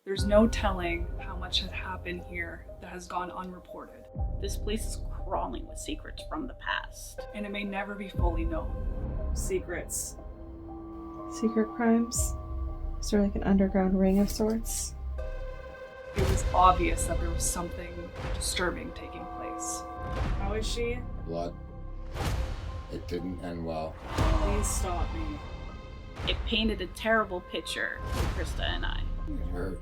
There's no telling how much had happened here that has gone unreported. This place is crawling with secrets from the past. And it may never be fully known. Secrets. Secret crimes? Is there like an underground ring of sorts? It was obvious that there was something disturbing taking place. How is she? Blood. It didn't end well. Please stop me. It painted a terrible picture for Krista and I. It hurt.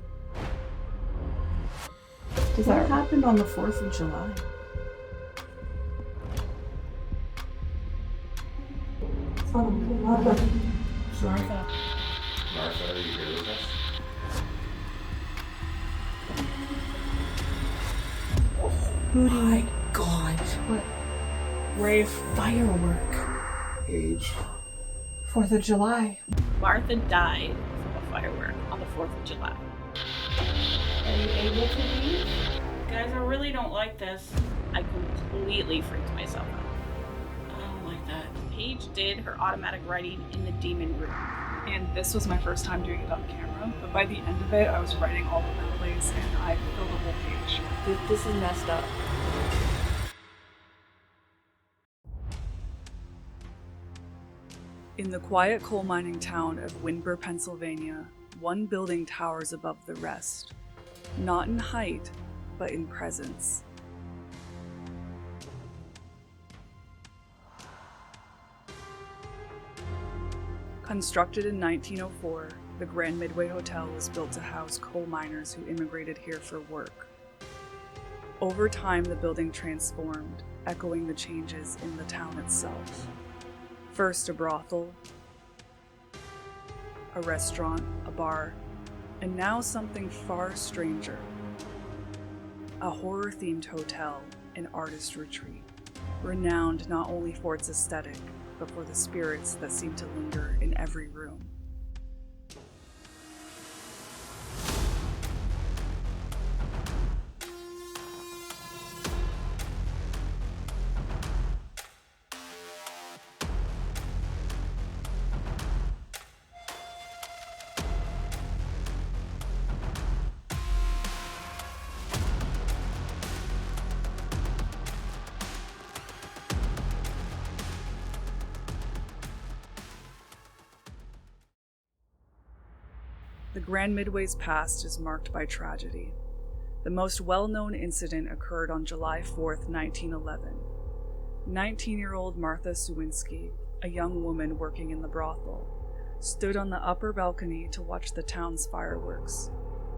What happened on the 4th of July? Sorry. Martha, are you here with us? Oh my god. What? Rafe. Firework. Age. 4th of July. Martha died from a firework on the 4th of July. Are you able to leave? Guys, I really don't like this. I completely freaked myself out. I don't like that. Paige did her automatic writing in the demon room. And this was my first time doing it on camera, but by the end of it, I was writing all over the place and I filled a whole page. This is messed up. In the quiet coal mining town of Windber, Pennsylvania, one building towers above the rest. Not in height, but in presence. Constructed in 1904, the Grand Midway Hotel was built to house coal miners who immigrated here for work. Over time, the building transformed, echoing the changes in the town itself. First a brothel, a restaurant, a bar, and now something far stranger. A horror-themed hotel, an artist retreat, renowned not only for its aesthetic, but for the spirits that seem to linger in every room. The Grand Midway's past is marked by tragedy. The most well-known incident occurred on July 4th, 1911. 19-year-old Martha Sawinski, a young woman working in the brothel, stood on the upper balcony to watch the town's fireworks.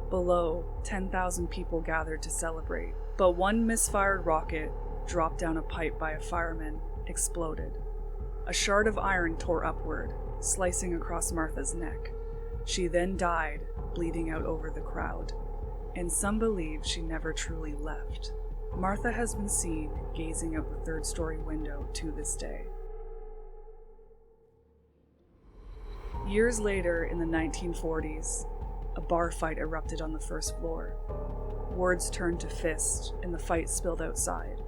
Below, 10,000 people gathered to celebrate, but one misfired rocket, dropped down a pipe by a fireman, exploded. A shard of iron tore upward, slicing across Martha's neck. She then died, bleeding out over the crowd, and some believe she never truly left. Martha has been seen gazing out the third-story window to this day. Years later, in the 1940s, a bar fight erupted on the first floor. Words turned to fists, and the fight spilled outside.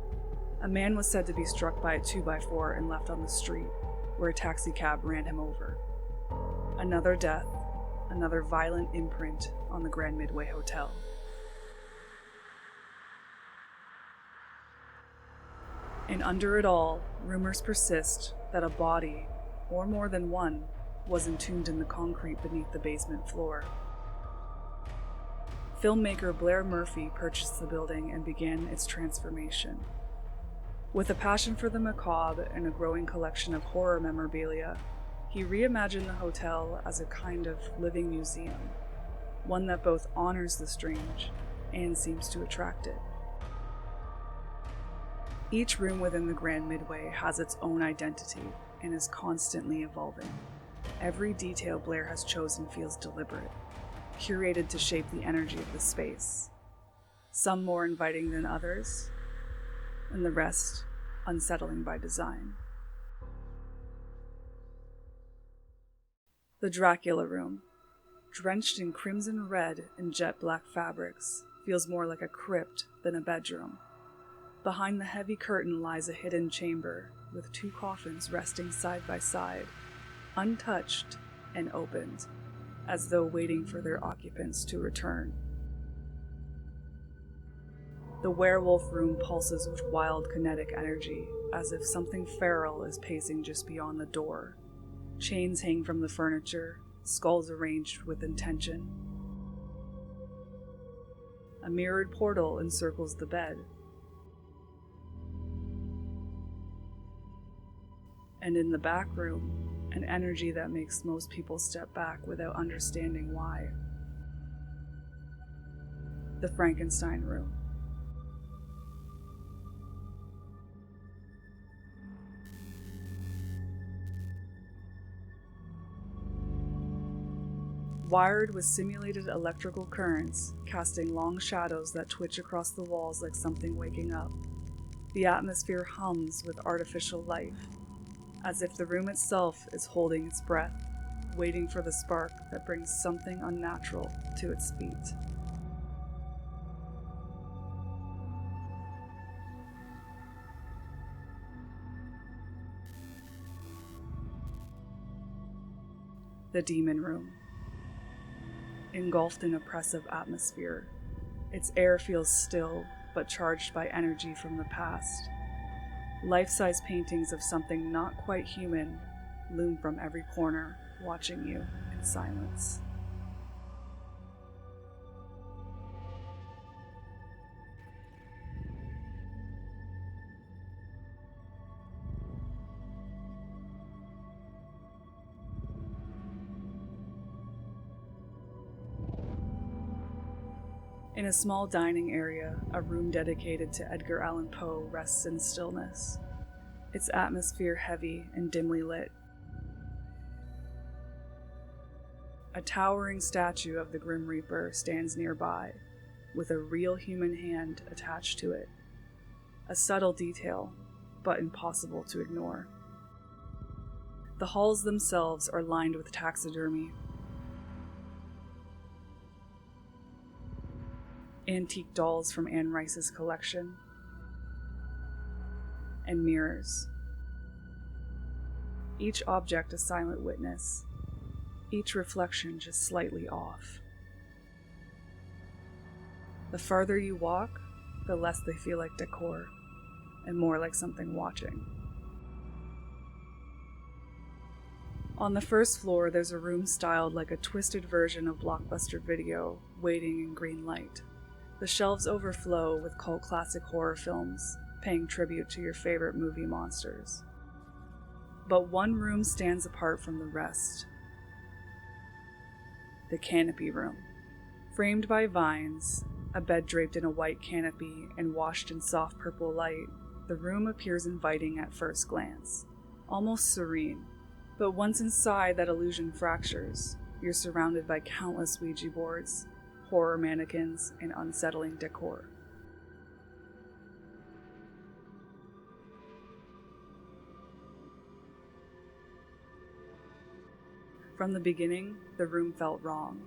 A man was said to be struck by a 2x4 and left on the street, where a taxicab ran him over. Another death, another violent imprint on the Grand Midway Hotel. And under it all, rumors persist that a body, or more than one, was entombed in the concrete beneath the basement floor. Filmmaker Blair Murphy purchased the building and began its transformation. With a passion for the macabre and a growing collection of horror memorabilia, he reimagined the hotel as a kind of living museum, one that both honors the strange and seems to attract it. Each room within the Grand Midway has its own identity and is constantly evolving. Every detail Blair has chosen feels deliberate, curated to shape the energy of the space. Some more inviting than others, and the rest unsettling by design. The Dracula Room, drenched in crimson red and jet black fabrics, feels more like a crypt than a bedroom. Behind the heavy curtain lies a hidden chamber with two coffins resting side by side, untouched and opened, as though waiting for their occupants to return. The werewolf room pulses with wild kinetic energy, as if something feral is pacing just beyond the door. Chains hang from the furniture, skulls arranged with intention. A mirrored portal encircles the bed. And in the back room, an energy that makes most people step back without understanding why. The Frankenstein room. Wired with simulated electrical currents, casting long shadows that twitch across the walls like something waking up. The atmosphere hums with artificial life, as if the room itself is holding its breath, waiting for the spark that brings something unnatural to its feet. The demon room. Engulfed in oppressive atmosphere, its air feels still but charged by energy from the past. Life-size paintings of something not quite human loom from every corner, watching you in silence. In a small dining area, a room dedicated to Edgar Allan Poe rests in stillness, its atmosphere heavy and dimly lit. A towering statue of the Grim Reaper stands nearby, with a real human hand attached to it. A subtle detail, but impossible to ignore. The halls themselves are lined with taxidermy. Antique dolls from Anne Rice's collection, and mirrors. Each object a silent witness, each reflection just slightly off. The farther you walk, the less they feel like decor, and more like something watching. On the first floor, there's a room styled like a twisted version of Blockbuster Video, waiting in green light. The shelves overflow with cult classic horror films, paying tribute to your favorite movie monsters. But one room stands apart from the rest. The Canopy Room. Framed by vines, a bed draped in a white canopy and washed in soft purple light, the room appears inviting at first glance, almost serene. But once inside, that illusion fractures. You're surrounded by countless Ouija boards, horror mannequins, and unsettling decor. From the beginning, the room felt wrong.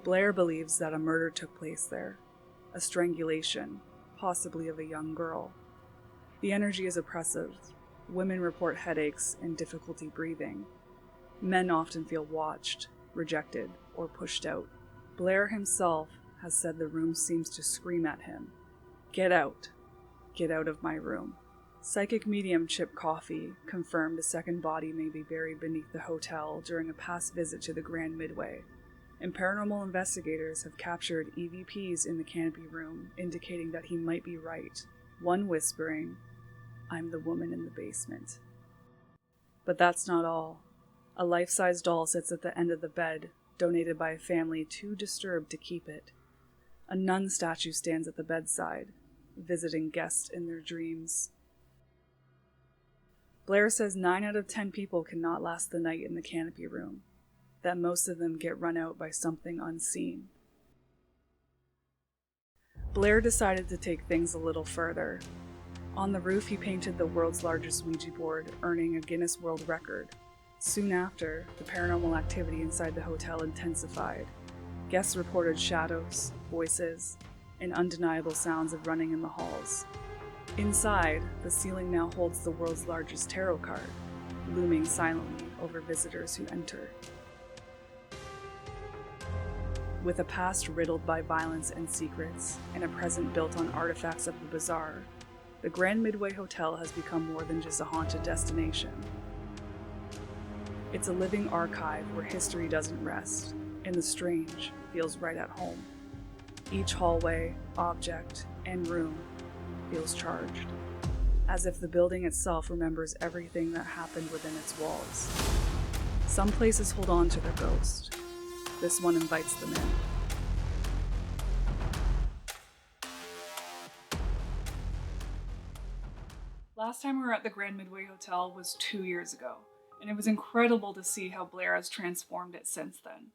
Blair believes that a murder took place there, a strangulation, possibly of a young girl. The energy is oppressive. Women report headaches and difficulty breathing. Men often feel watched, rejected, or pushed out. Blair himself has said the room seems to scream at him, "Get out! Get out of my room." Psychic medium Chip Coffey confirmed a second body may be buried beneath the hotel during a past visit to the Grand Midway, and paranormal investigators have captured EVPs in the Canopy Room, indicating that he might be right, one whispering, "I'm the woman in the basement." But that's not all. A life-size doll sits at the end of the bed, donated by a family too disturbed to keep it. A nun statue stands at the bedside, visiting guests in their dreams. Blair says 9 out of 10 people cannot last the night in the Canopy Room, that most of them get run out by something unseen. Blair decided to take things a little further. On the roof, he painted the world's largest Ouija board, earning a Guinness World Record. Soon after, the paranormal activity inside the hotel intensified. Guests reported shadows, voices, and undeniable sounds of running in the halls. Inside, the ceiling now holds the world's largest tarot card, looming silently over visitors who enter. With a past riddled by violence and secrets, and a present built on artifacts of the bizarre, the Grand Midway Hotel has become more than just a haunted destination. It's a living archive where history doesn't rest, and the strange feels right at home. Each hallway, object, and room feels charged, as if the building itself remembers everything that happened within its walls. Some places hold on to their ghost. This one invites them in. Last time we were at the Grand Midway Hotel was 2 years ago, and it was incredible to see how Blair has transformed it since then.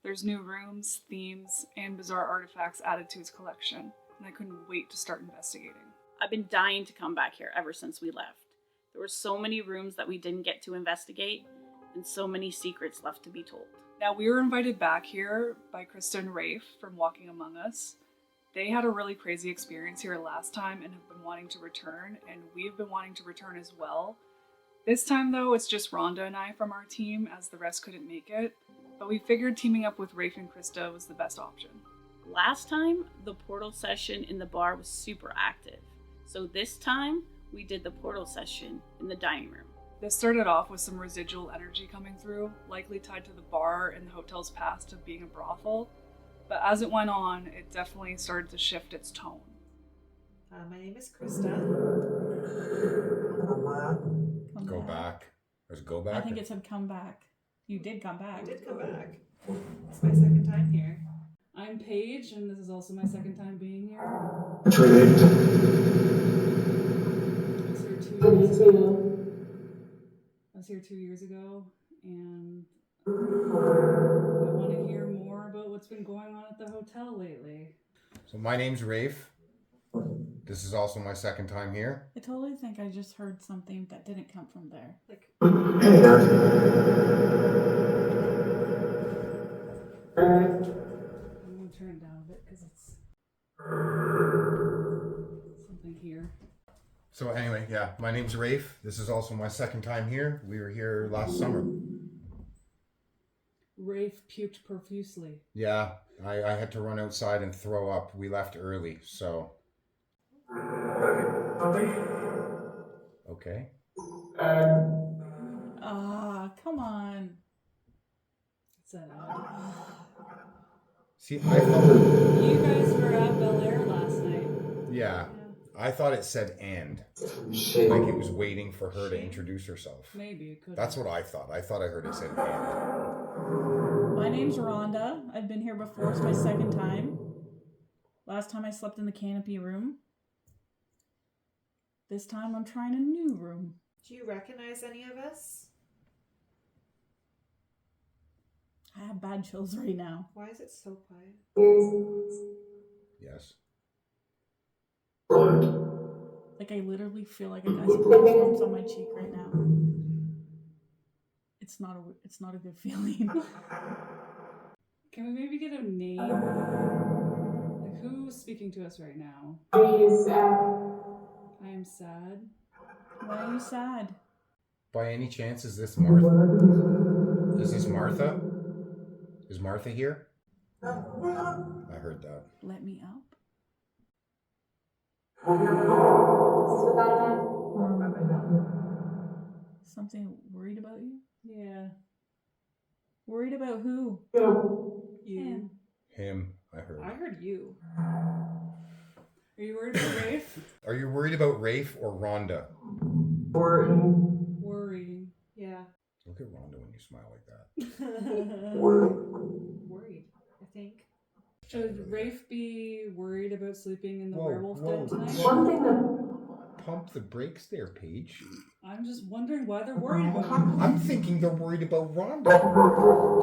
There's new rooms, themes, and bizarre artifacts added to his collection, and I couldn't wait to start investigating. I've been dying to come back here ever since we left. There were so many rooms that we didn't get to investigate, and so many secrets left to be told. Now, we were invited back here by Krista and Rafe from Walking Among Us. They had a really crazy experience here last time and have been wanting to return, and we've been wanting to return as well. This time, though, it's just Rhonda and I from our team, as the rest couldn't make it, but we figured teaming up with Rafe and Krista was the best option. Last time, the portal session in the bar was super active. So this time, we did the portal session in the dining room. This started off with some residual energy coming through, likely tied to the bar and the hotel's past of being a brothel. But as it went on, it definitely started to shift its tone. My name is Krista. Go back. There's go back. I think it said come back. You did come back. I did come back. It's my second time here. I'm Paige, and this is also my second time being here. I was here 2 years ago, and I want to hear more about what's been going on at the hotel lately. So my name's Rafe. This is also my second time here. I totally think I just heard something that didn't come from there. Like, I'm going to turn it down a bit because it's something here. So anyway, yeah, my name's Rafe. This is also my second time here. We were here last summer. Rafe puked profusely. Yeah, I had to run outside and throw up. We left early, so... Okay. Come on. It's that odd. See, I thought... You guys were at Bel Air last night. Yeah, I thought it said and. Like it was waiting for her to introduce herself. Maybe it could. That's what I thought. I thought I heard it said and. My name's Rhonda. I've been here before. It's my second time. Last time I slept in the Canopy Room. This time I'm trying a new room. do you recognize any of us? I have bad chills right now. Why is it so quiet? Yes. Like I literally feel like a guy's goosebumps on my cheek right now. It's not a good feeling. Can we maybe get a name? Like, who's speaking to us right now? I am sad. Why are you sad? By any chance, is this Martha? Is this Martha? Is Martha here? I heard that. Let me up. Something worried about you? Yeah. Worried about who? You. Him, I heard. I heard you. Are you worried about Rafe? Are you worried about Rafe or Rhonda? Worrying. Yeah. Look at Rhonda when you smile like that. Worried, I think. Should Rafe be worried about sleeping in the Whoa, werewolf whoa. den tonight? Pump the brakes there, Paige. I'm just wondering why they're worried about you. I'm thinking they're worried about Rhonda.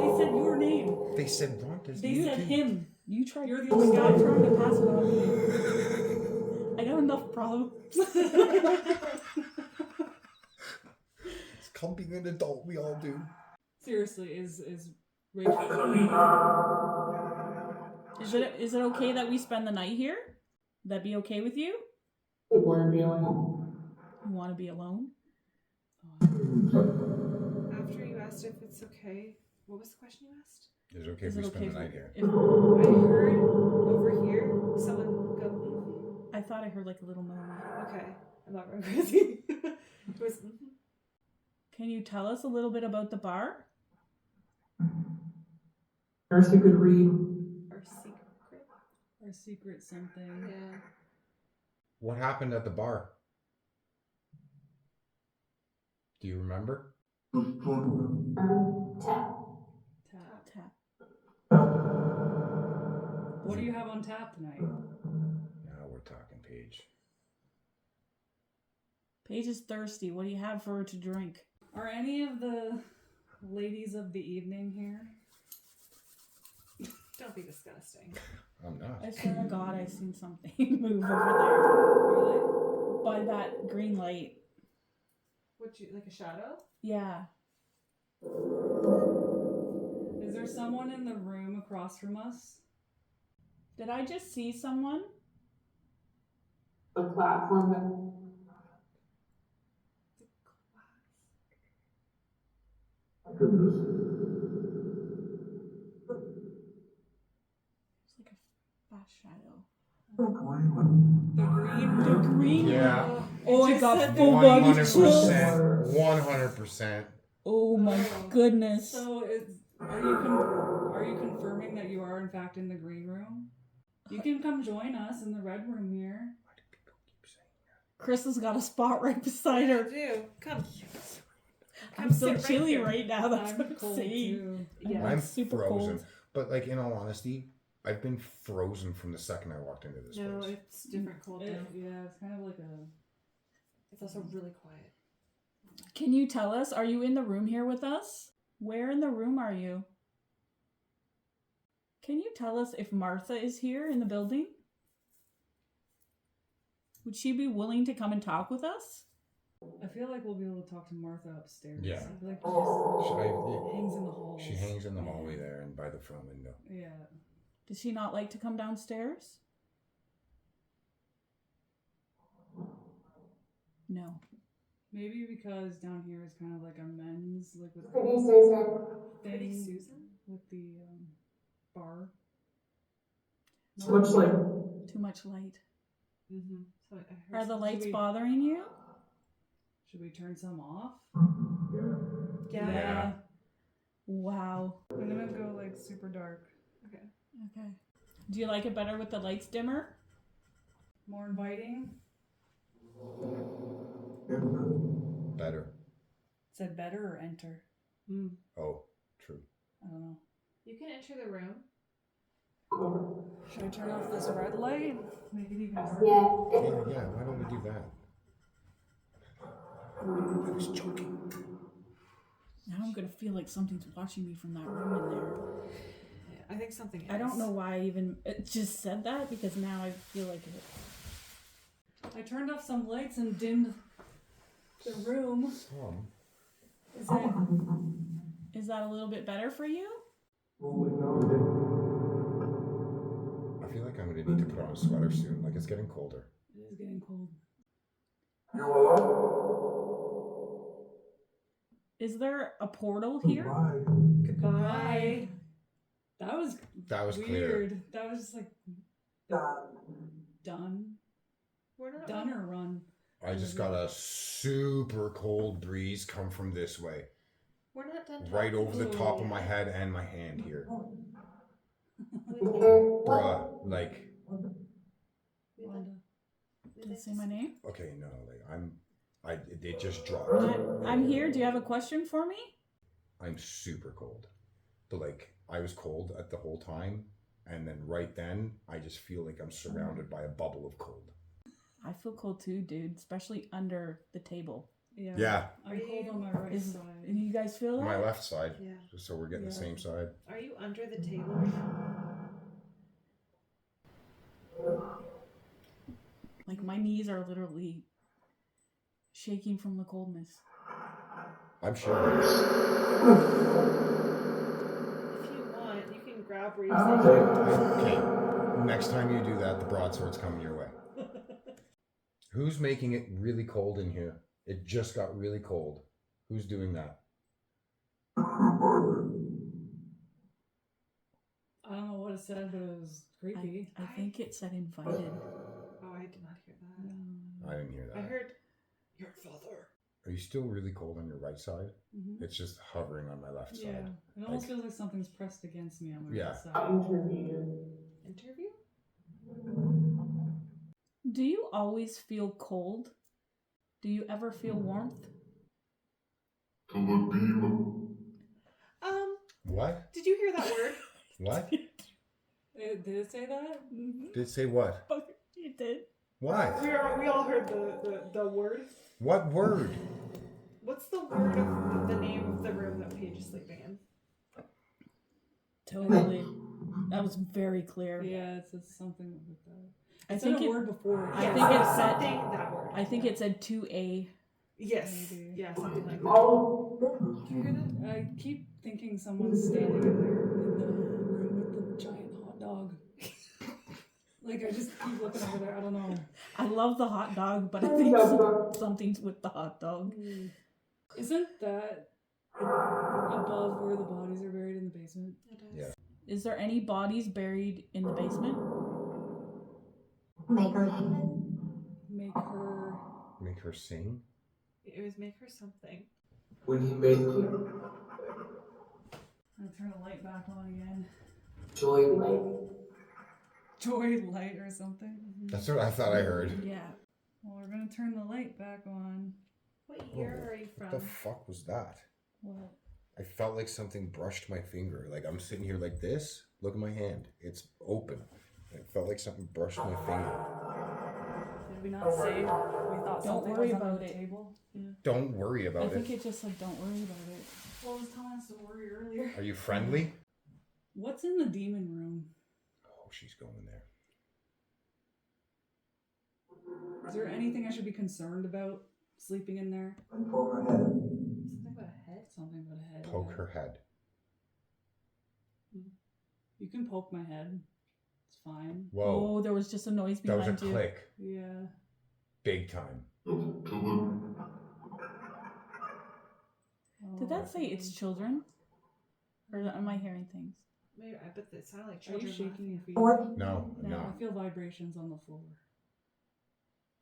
They said your name. They said Rhonda's They name said too. him. You tried. You're the only guy trying to pass it on me. I got enough problems. It's called being an adult. We all do. Seriously, is Rafe? Is it okay that we spend the night here? Would that be okay with you? You want to be alone? After you asked if it's okay, what was the question you asked? Is it okay Is if we it spend okay the if night here? I heard over here someone go, I thought I heard like a little moan. Okay, I'm not going crazy. It was, Can you tell us a little bit about the bar? First, you could read. Our secret. Or secret something. Yeah. What happened at the bar? Do you remember? Tap. Tap. What do you have on tap tonight? Now we're talking, Paige. Paige is thirsty. What do you have for her to drink? Are any of the ladies of the evening here? Don't be disgusting. I'm not. I swear to God, I seen something move over Really? there. By that green light. What, you like a shadow? Yeah. Is there someone in the room across from us? Did I just see someone? The platform. Goodness. It's like a fast shadow. The green? Yeah. Oh, I just got said full that. body 100%. chills. 100%. Oh my goodness. So are you confirming that you are in fact in the green room? You can come join us in the red room here. Why do people keep saying that? Chris has got a spot right beside her. Do come. I'm so sit chilly here. right now. That's I'm what I'm cold saying. too. Yeah. I'm super frozen. cold. But like in all honesty, I've been frozen from the second I walked into this No, place. it's different cold now. Yeah, it's kind of like a... It's also really quiet. Can you tell us, are you in the room here with us? Where in the room are you? Can you tell us if Martha is here in the building? Would she be willing to come and talk with us? I feel like we'll be able to talk to Martha upstairs. Yeah. I feel like She hangs in the halls. She hangs in the hallway there and by the front window. Yeah. Does she not like to come downstairs? No. Maybe because down here is kind of like a men's, like with Pretty Susan. Pretty thing Susan? with the bar. So much like. Too much light. Mm-hmm. So I heard Are the some- lights we- bothering you? Should we turn some off? Yeah. Yeah. Wow. I'm gonna go like super dark. Okay. Okay. Do you like it better with the lights dimmer? More inviting. Better. Said better or enter? Mm. Oh, true. I don't know. You can enter the room. Should I turn off this red light? Make it even darker? Yeah, why don't we do that? I was joking. Now I'm gonna feel like something's watching me from that room in there. Yeah, I think something else. I don't know why I even just said that because now I feel like it. I turned off some lights and dimmed the room. Is that a little bit better for you? I feel like I'm gonna need to put on a sweater soon. Like it's getting colder. It is getting cold. Is there a portal here? Goodbye. That was That was weird. clear. That was just like done. We're not Done or run. I just got a super cold breeze come from this way. We're not done. Right talking. over the top of my head and my hand here. Wanda. Bruh, like, Wanda. Did it say my name? okay, no, like, it just dropped. I'm here. Do you have a question for me? I'm super cold. But like, I was cold at the whole time. And then right then, I just feel like I'm surrounded by a bubble of cold. I feel cold too, dude. Especially under the table. Yeah. Yeah. I'm cold on my right side. You guys feel that? My left side. Yeah. So we're getting the Yeah. same side. Are you under the table right now? Like my knees are literally shaking from the coldness. I'm sure. If you want, you can grab where you're saying. Okay. Next time you do that, the broadsword's coming your way. Who's making it really cold in here? It just got really cold. Who's doing that? it said, but it was creepy. I think it said invited. Oh, I did not hear that. I didn't hear that. I heard your father. Are you still really cold on your right side? Mm-hmm. It's just hovering on my left Yeah, side. it almost feels like something's pressed against me on my Yeah. right side. Interview? Do you always feel cold? Do you ever feel warmth? What? Did you hear that word? What? Did it say that? Mm-hmm. Did it say what? You did. What? We all heard the word. What word? What's the word of the name of the room that Paige is sleeping in? Totally. That was very clear. Yeah, it says something with that. I I think said a it- word before. I Yes, think it said something that word. I think it said 2A. Yes. Maybe. Yeah, something like that. Oh. Did you hear that? I keep thinking someone's standing in there in the room with the giant hot dog. Like, I just keep looking over there. I don't know. I love the hot dog, but I think something's with the hot dog. Isn't that above where the bodies are buried in the basement? It is. Yeah. Is there any bodies buried in the basement? Make her. Make her sing? It was make her something. When he made I'll turn the light back on again. joy Joy light or something. That's what I thought I heard. Yeah. Well, we're gonna turn the light back on. What year are you from? What the fuck was that? What? I felt like something brushed my finger. Like I'm sitting here like this. Look at my hand. It's open. It felt like something brushed my finger. Did we not say we thought Don't something worry was under about the it. table? Yeah. Don't worry I about think it. it just said don't worry about it. Well, it was telling us to worry earlier. Are you friendly? What's in the demon room? Oh, she's going there. Is there anything I should be concerned about sleeping in there? Something about a head? Something about a head. Poke yeah. her head. You can poke my head. It's fine. Whoa. Oh, there was just a noise That was behind a you. click. Yeah. Big time. Did that say it's children? Or am I hearing things? Maybe, I bet it sounded like Are you children. shaking your feet? No, No. no. I feel vibrations on the floor.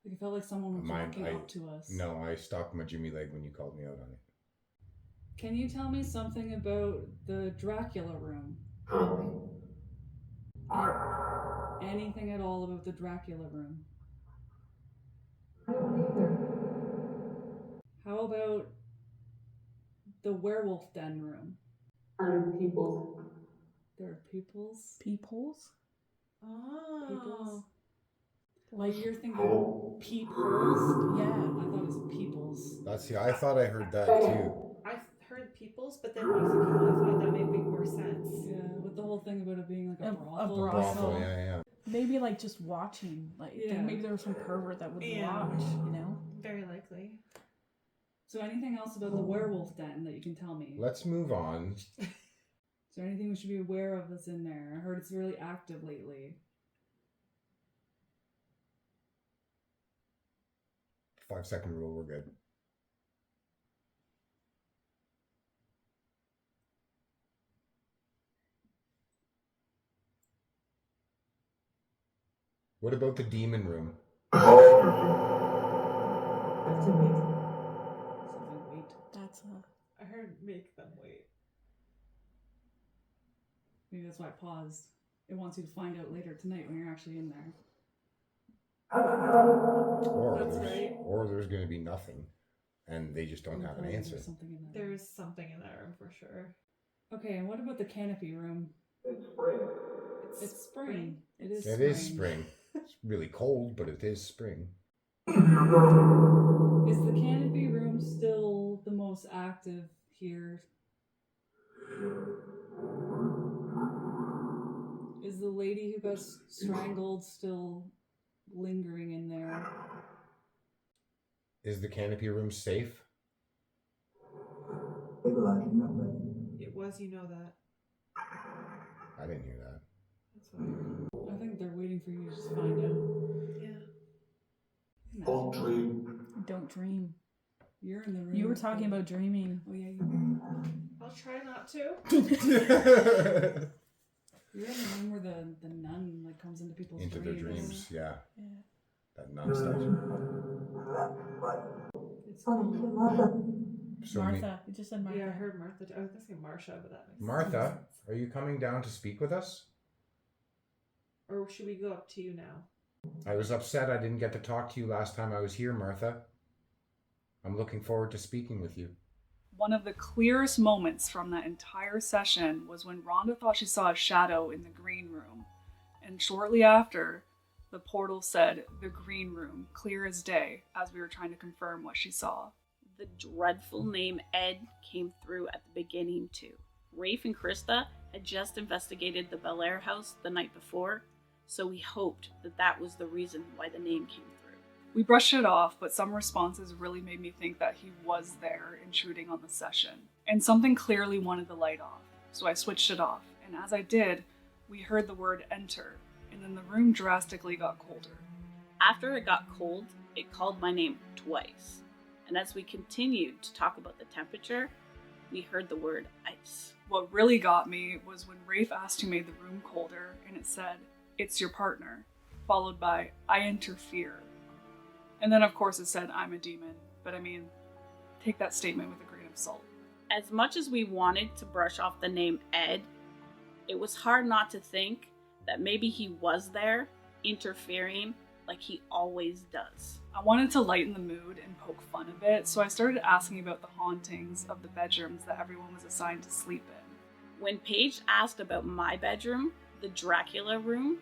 Like it felt like someone was Mine- walking I- up to us. No, I stopped my Jimmy leg when you called me out on it. Can you tell me something about the Dracula room? Anything at all about the Dracula room? How about the werewolf den room? people. There are peoples. Peepholes? Oh. Peoples. Like, You're thinking peepholes? yeah. I thought it was peoples. That's I thought I heard that too. I heard peoples, but then when you said people, I thought that might make more sense. Yeah, with the whole thing about it being like a A brothel. brothel. Brothel, yeah. Maybe like just watching. Like Yeah. maybe there was some pervert that would Yeah. watch, you know? Very likely. So anything else about the werewolf den that you can tell me? Let's move on. Is there anything we should be aware of that's in there? I heard it's really active lately. 5-second rule, we're good. What about the demon room? Something wait. That's I heard make them wait. Maybe that's why I paused. It wants you to find out later tonight when you're actually in there. That's right. Or there's going to be nothing, and they just don't have an There's answer. something in there. There's something in that room for sure. Okay, and what about the canopy room? It's spring. It is. It is spring. It's really cold, but it is spring. Is the canopy room still the most active here? Is the lady who got strangled still lingering in there? Is the canopy room safe? It was, you know that. I didn't hear that. That's what I heard. I think they're waiting for you to just find out. Yeah. don't dream. You're in the room. You were with talking the- about dreaming. Oh yeah, you. I'll try not to. You're in the room where the nun like comes into people's Into dreams. their dreams, yeah. Yeah. That nun statue. It's cool. So Martha. You just said Martha. Yeah, I heard Martha. I was thinking Marsha, but that makes Martha, are you coming down to speak with us? Or should we go up to you now? I was upset I didn't get to talk to you last time I was here, Martha. I'm looking forward to speaking with you. One of the clearest moments from that entire session was when Rhonda thought she saw a shadow in the green room. And shortly after, the portal said, "The green room, clear as day," as we were trying to confirm what she saw. The dreadful name Ed came through at the beginning too. Rafe and Krista had just investigated the Bel Air house the night before, so we hoped that that was the reason why the name came through. We brushed it off, but some responses really made me think that he was there intruding on the session. And something clearly wanted the light off, so I switched it off. And as I did, we heard the word enter, and then the room drastically got colder. After it got cold, it called my name twice. And as we continued to talk about the temperature, we heard the word ice. What really got me was when Rafe asked who made the room colder, and it said, "It's your partner," followed by, "I interfere." And then of course it said, "I'm a demon," but I mean, take that statement with a grain of salt. As much as we wanted to brush off the name Ed, it was hard not to think that maybe he was there, interfering like he always does. I wanted to lighten the mood and poke fun a bit, so I started asking about the hauntings of the bedrooms that everyone was assigned to sleep in. When Paige asked about my bedroom, the Dracula room,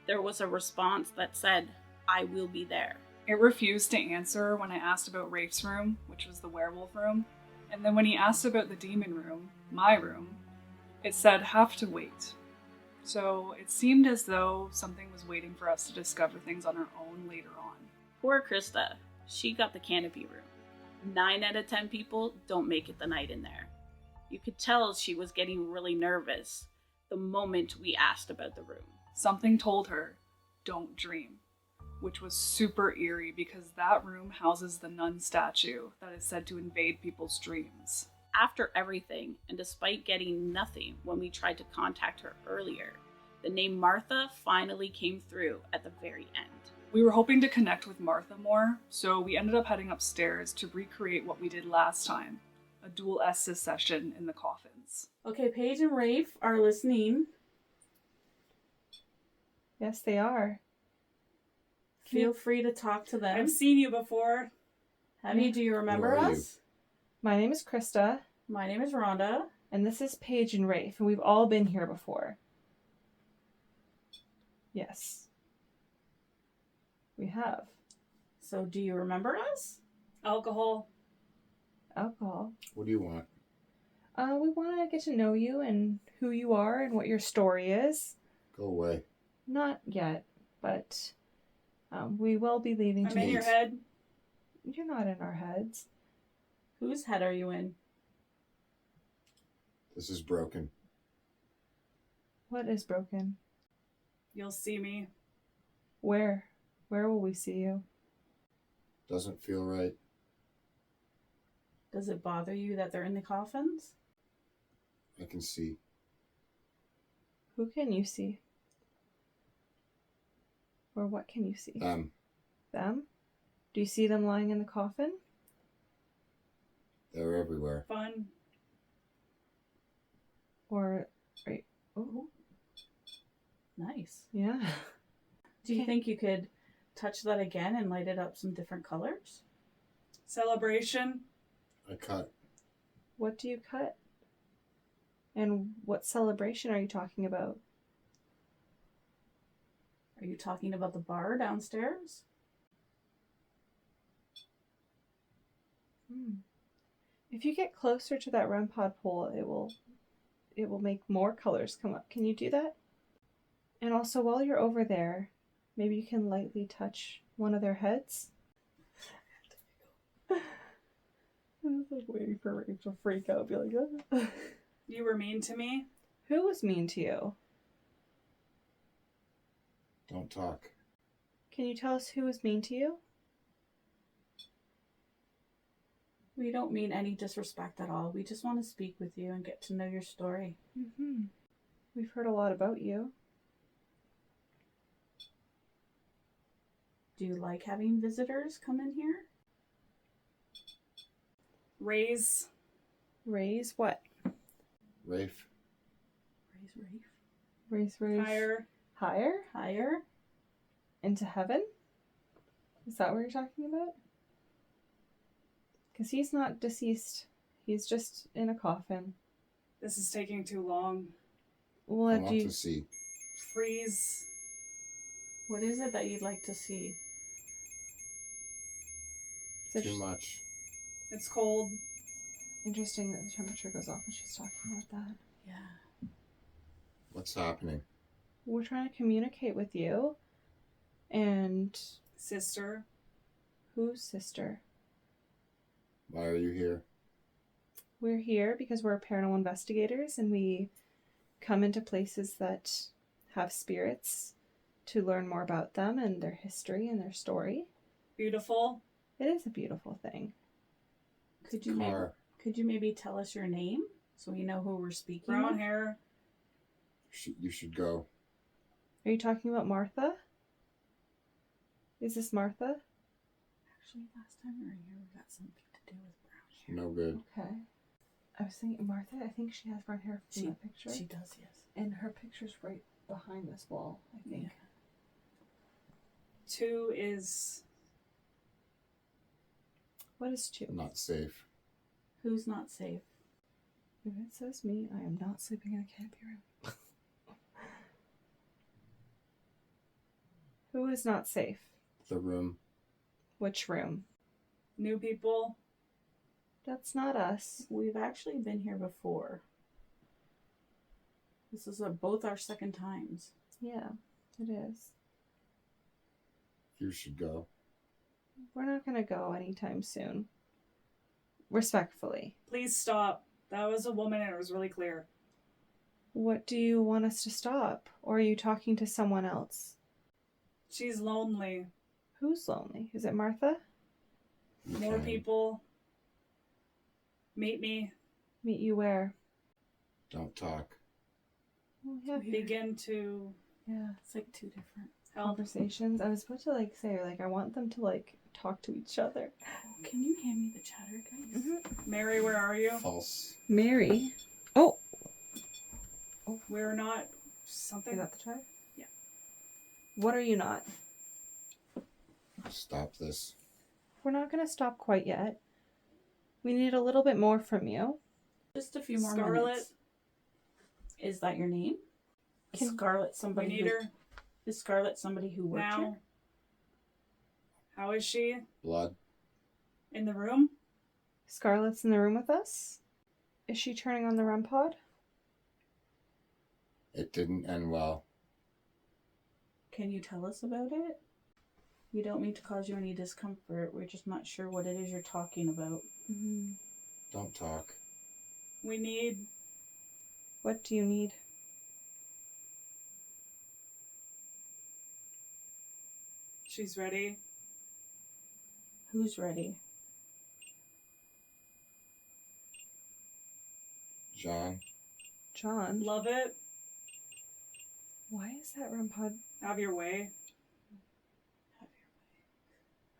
there was a response that said, "I will be there." It refused to answer when I asked about Rafe's room, which was the werewolf room, and then when he asked about the demon room, my room, it said, "Have to wait." So it seemed as though something was waiting for us to discover things on our own later on. Poor Krista, she got the Canopy Room. 9 out of 10 people don't make it the night in there. You could tell she was getting really nervous the moment we asked about the room. Something told her, "Don't dream," which was super eerie because that room houses the nun statue that is said to invade people's dreams. After everything, and despite getting nothing when we tried to contact her earlier, the name Martha finally came through at the very end. We were hoping to connect with Martha more, so we ended up heading upstairs to recreate what we did last time, a dual Estes session in the coffins. Okay, Paige and Rafe are listening. Yes, they are. Feel free to talk to them. I've seen you before. Abby, do you remember Who are us? My name is Krista, My name is Rhonda. and this is Paige and Rafe, and we've all been here before. Yes. We have. So do you remember us? Alcohol. Alcohol. What do you want? We want to get to know you and who you are and what your story is. Go away. Not yet, but we will be leaving I'm in your meet. head. You're not in our heads. Whose head are you in? This is broken. What is broken? You'll see me. Where? Where will we see you? Doesn't feel right. Does it bother you that they're in the coffins? I can see. Who can you see? Or what can you see? Them. Them? Do you see them lying in the coffin? They're everywhere. Fun. Or, right? Oh, Nice. yeah. Do you Okay. think you could touch that again and light it up some different colors? Celebration. I cut. What do you cut? And what celebration are you talking about? Are you talking about the bar downstairs? If you get closer to that REM pod pole, it will make more colors come up. Can you do that? And also, while you're over there, maybe you can lightly touch one of their heads. I was like waiting for Rafe to freak out, be like, "Ah." You were mean to me. Who was mean to you? Don't talk. Can you tell us who was mean to you? We don't mean any disrespect at all. We just want to speak with you and get to know your story. Mm-hmm. We've heard a lot about you. Do you like having visitors come in here? Raise. Raise what? Rafe. Raise. Raise. Higher. Higher? Higher. Into heaven? Is that what you're talking about? Because he's not deceased. He's just in a coffin. This is taking too long. I What want do you... to see. Freeze. What is it that you'd like to see? It's Too much. It's cold. interesting that the temperature goes off when she's talking about that. Yeah. What's happening? We're trying to communicate with you. And Sister. whose sister? Why are you here? We're here because we're paranormal investigators and we come into places that have spirits to learn more about them and their history and their story. Beautiful. It is a beautiful thing. Could you maybe tell us your name so we know who we're speaking Brown with? hair. You should go. Are you talking about Martha? Is this Martha? Actually, last time we were here, we got something to do with brown hair. No good. Okay. I was thinking Martha, I think she has brown hair from that picture. She does, yes. And her picture's right behind this wall, I think. Yeah. 2 is What is 2? Not safe. Who's not safe? If it says me, I am not sleeping in a canopy room. Who is not safe? The room. Which room? new people. That's not us. We've actually been here before. This is both our second times. Yeah, it is. You should go. We're not going to go anytime soon. Respectfully. Please stop. That was a woman and it was really clear. What do you want us to stop? Or are you talking to someone else? She's lonely. Who's lonely? Is it Martha? More Okay. people. Meet me. Meet you where? Don't talk. Oh, yeah. Begin to Yeah. It's like two different. help. Conversations. I was about to say I want them to talk to each other. Can you hand me the chatter, guys? Mary, where are you? False. Mary. Oh, We're not is something. that the child? Yeah. What are you not? Stop this. We're not going to stop quite yet. We need a little bit more from you. Just a few more Scarlet. minutes. Is that your name? Is Can- Scarlet We somebody need her Is Scarlet somebody who worked now. here? How is she? Blood. In the room? Scarlett's in the room with us. Is she turning on the REM pod? It didn't end well. Can you tell us about it? We don't mean to cause you any discomfort. We're just not sure what it is you're talking about. Mm-hmm. Don't talk. We need What do you need? she's ready. Who's ready? John. John. Love it. Why is that REM pod Have your way.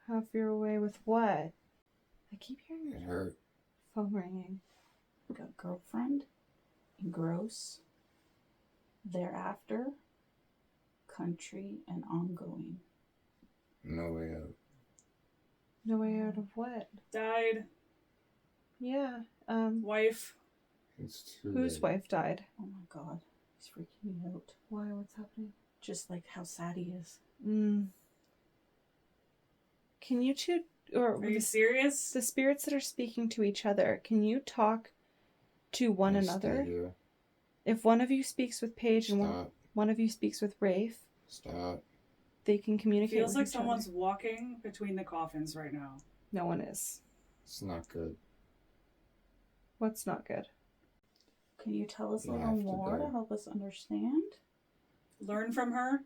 have your way with what? I keep hearing It the hurt. phone ringing. Got girlfriend? Gross. Thereafter. Country and ongoing. No way out. No way out of what? Died. Yeah. Wife. It's too Whose late. wife died? Oh my god. He's freaking me out. Why? What's happening? Just like how sad he is. Can you two, or Are you serious? the spirits that are speaking to each other, can you talk to one I another? Stay here. If one of you speaks with Paige and Stop. one of you speaks with Rafe, Stop. they can communicate Feels with like each someone's other. walking between the coffins right now. No one is. It's not good. What's not good? Can you tell us a You little have to more to go. help us understand? Learn from her.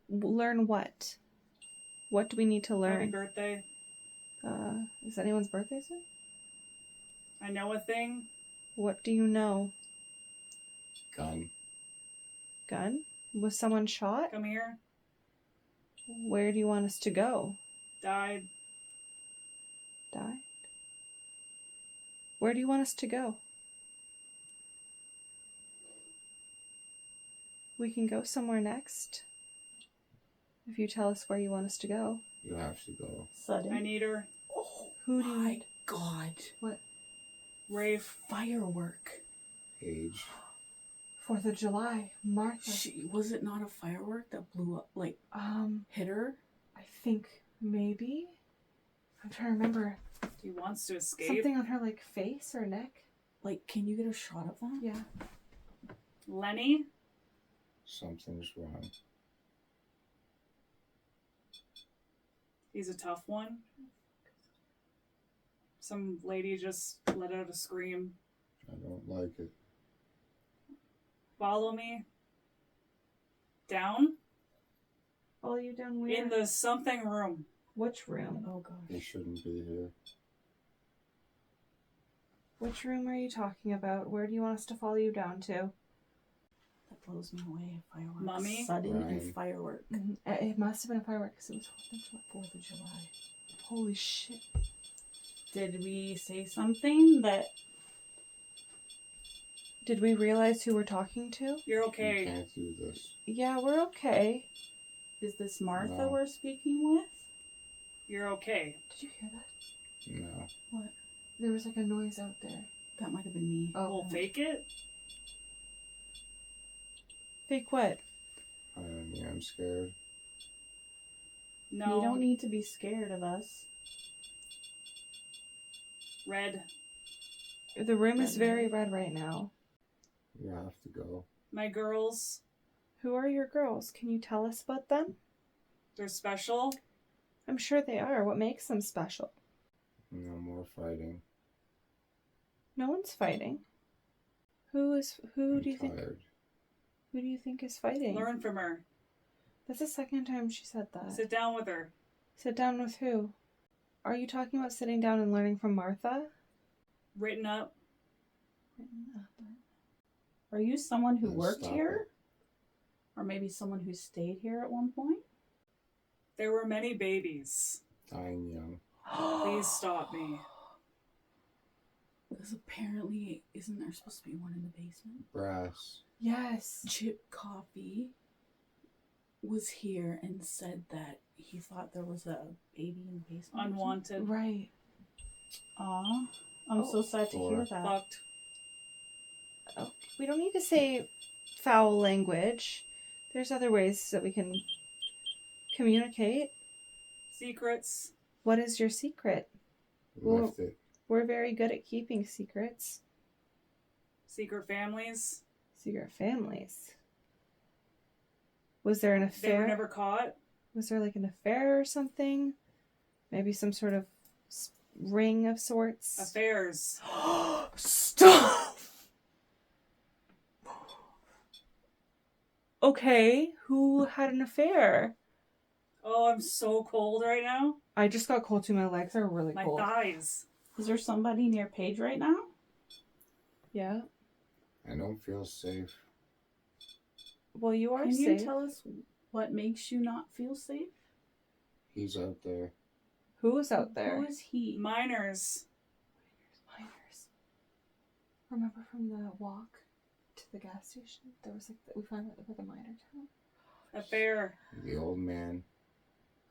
Learn what? What do we need to Happy learn? birthday. Is anyone's birthday soon? I know a thing. What do you know? Gun. Gun? Was someone shot? Come here. Where do you want us to go? Died. Died? Where do you want us to go? We can go somewhere next. If you tell us where you want us to go. You have to go. Sudden. I need her. Oh Who do you my need? God. What? Rafe. Firework. Age. 4th of July. Martha. Was it not a firework that blew up, like, hit her? I think maybe. I'm trying to remember. He wants to escape. Something on her, like, face or neck. Like, can you get a shot of that? Yeah. Lenny. Something's wrong. He's a tough one. Some lady just let out a scream. I don't like it. Follow me. Down? Follow you down where? In the something room. Which room? Oh, gosh. He shouldn't be here. Which room are you talking about? Where do you want us to follow you down to? That blows me away. Fireworks. Mummy? Sudden Ryan. and firework. It must have been a firework because it was 4th of July. Holy shit. Did we say something that... Did we realize who we're talking to? You're You okay. can't do this. Yeah, we're okay. Is this Martha No. we're speaking with? You're okay. Did you hear that? No. What? There was like a noise out there. That might have been me. We'll fake it. Fake what? I'm scared. No. You don't need to be scared of us. Red. The room is Red very light. red right now. You have to go. My girls. Who are your girls? Can you tell us about them? They're special. I'm sure they are. What makes them special? No more fighting. No one's fighting. Who I'm do you think? tired. Who do you think is fighting? Learn from her. That's the second time she said that. Sit down with her. Sit down with who? Are you talking about sitting down and learning from Martha? Written up. Are you someone who Then worked stop here? it. Or maybe someone who stayed here at one point? There were many babies. Dying young. Please stop me. Because apparently, isn't there supposed to be one in the basement? Brass. Yes. Chip Coffee was here and said that he thought there was a baby in the basement. Unwanted. Right. Aw, I'm so sad to hear Or that. Fucked. Oh, we don't need to say foul language. There's other ways that we can communicate. Secrets. What is your secret? Well- Lift it. We're very good at keeping secrets. Secret families. Secret families. Was there an They affair? were never caught. Was there like an affair or something? Maybe some sort of ring of sorts? Affairs. Stop! Okay, who had an affair? Oh, I'm so cold right now. I just got cold too. My legs are really My cold. thighs. Is there somebody near Paige right now? Yeah. I don't feel safe. Well, you are Can safe. you tell us what makes you not feel safe? He's out there. Who is out there? Who is he? Minors. Miners. Remember from the walk to the gas station? There was like we found out about the miner town. Affair. The old man.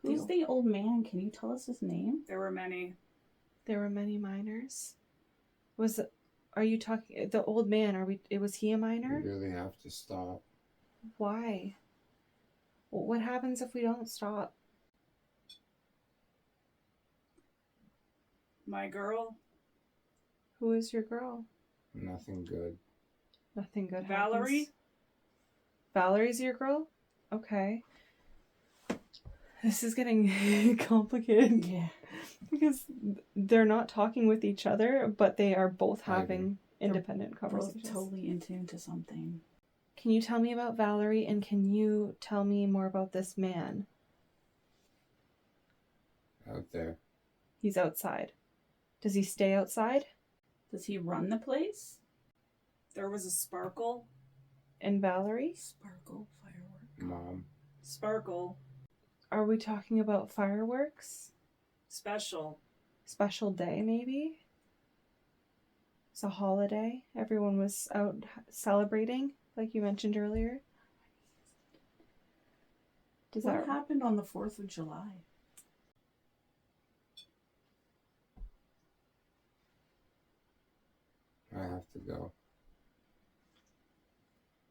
Who's the old man? Can you tell us his name? There were many. There were many miners. Are you talking the old man? Was he a miner? We really have to stop. Why? What happens if we don't stop? My girl. Who is your girl? Nothing good. Nothing good Valerie? happens. Valerie's your girl? Okay. This is getting complicated. Yeah. Because they're not talking with each other, but they are both having They're independent Both conversations. totally in tune to something. Can you tell me about Valerie, and can you tell me more about this man? Out there. He's outside. Does he stay outside? Does he run the place? There was a sparkle. And Valerie? Sparkle firework. Mom. Sparkle. Are we talking about fireworks? Special. Special day, maybe? It's a holiday. Everyone was out celebrating, like you mentioned earlier. What happened on the 4th of July? I have to go.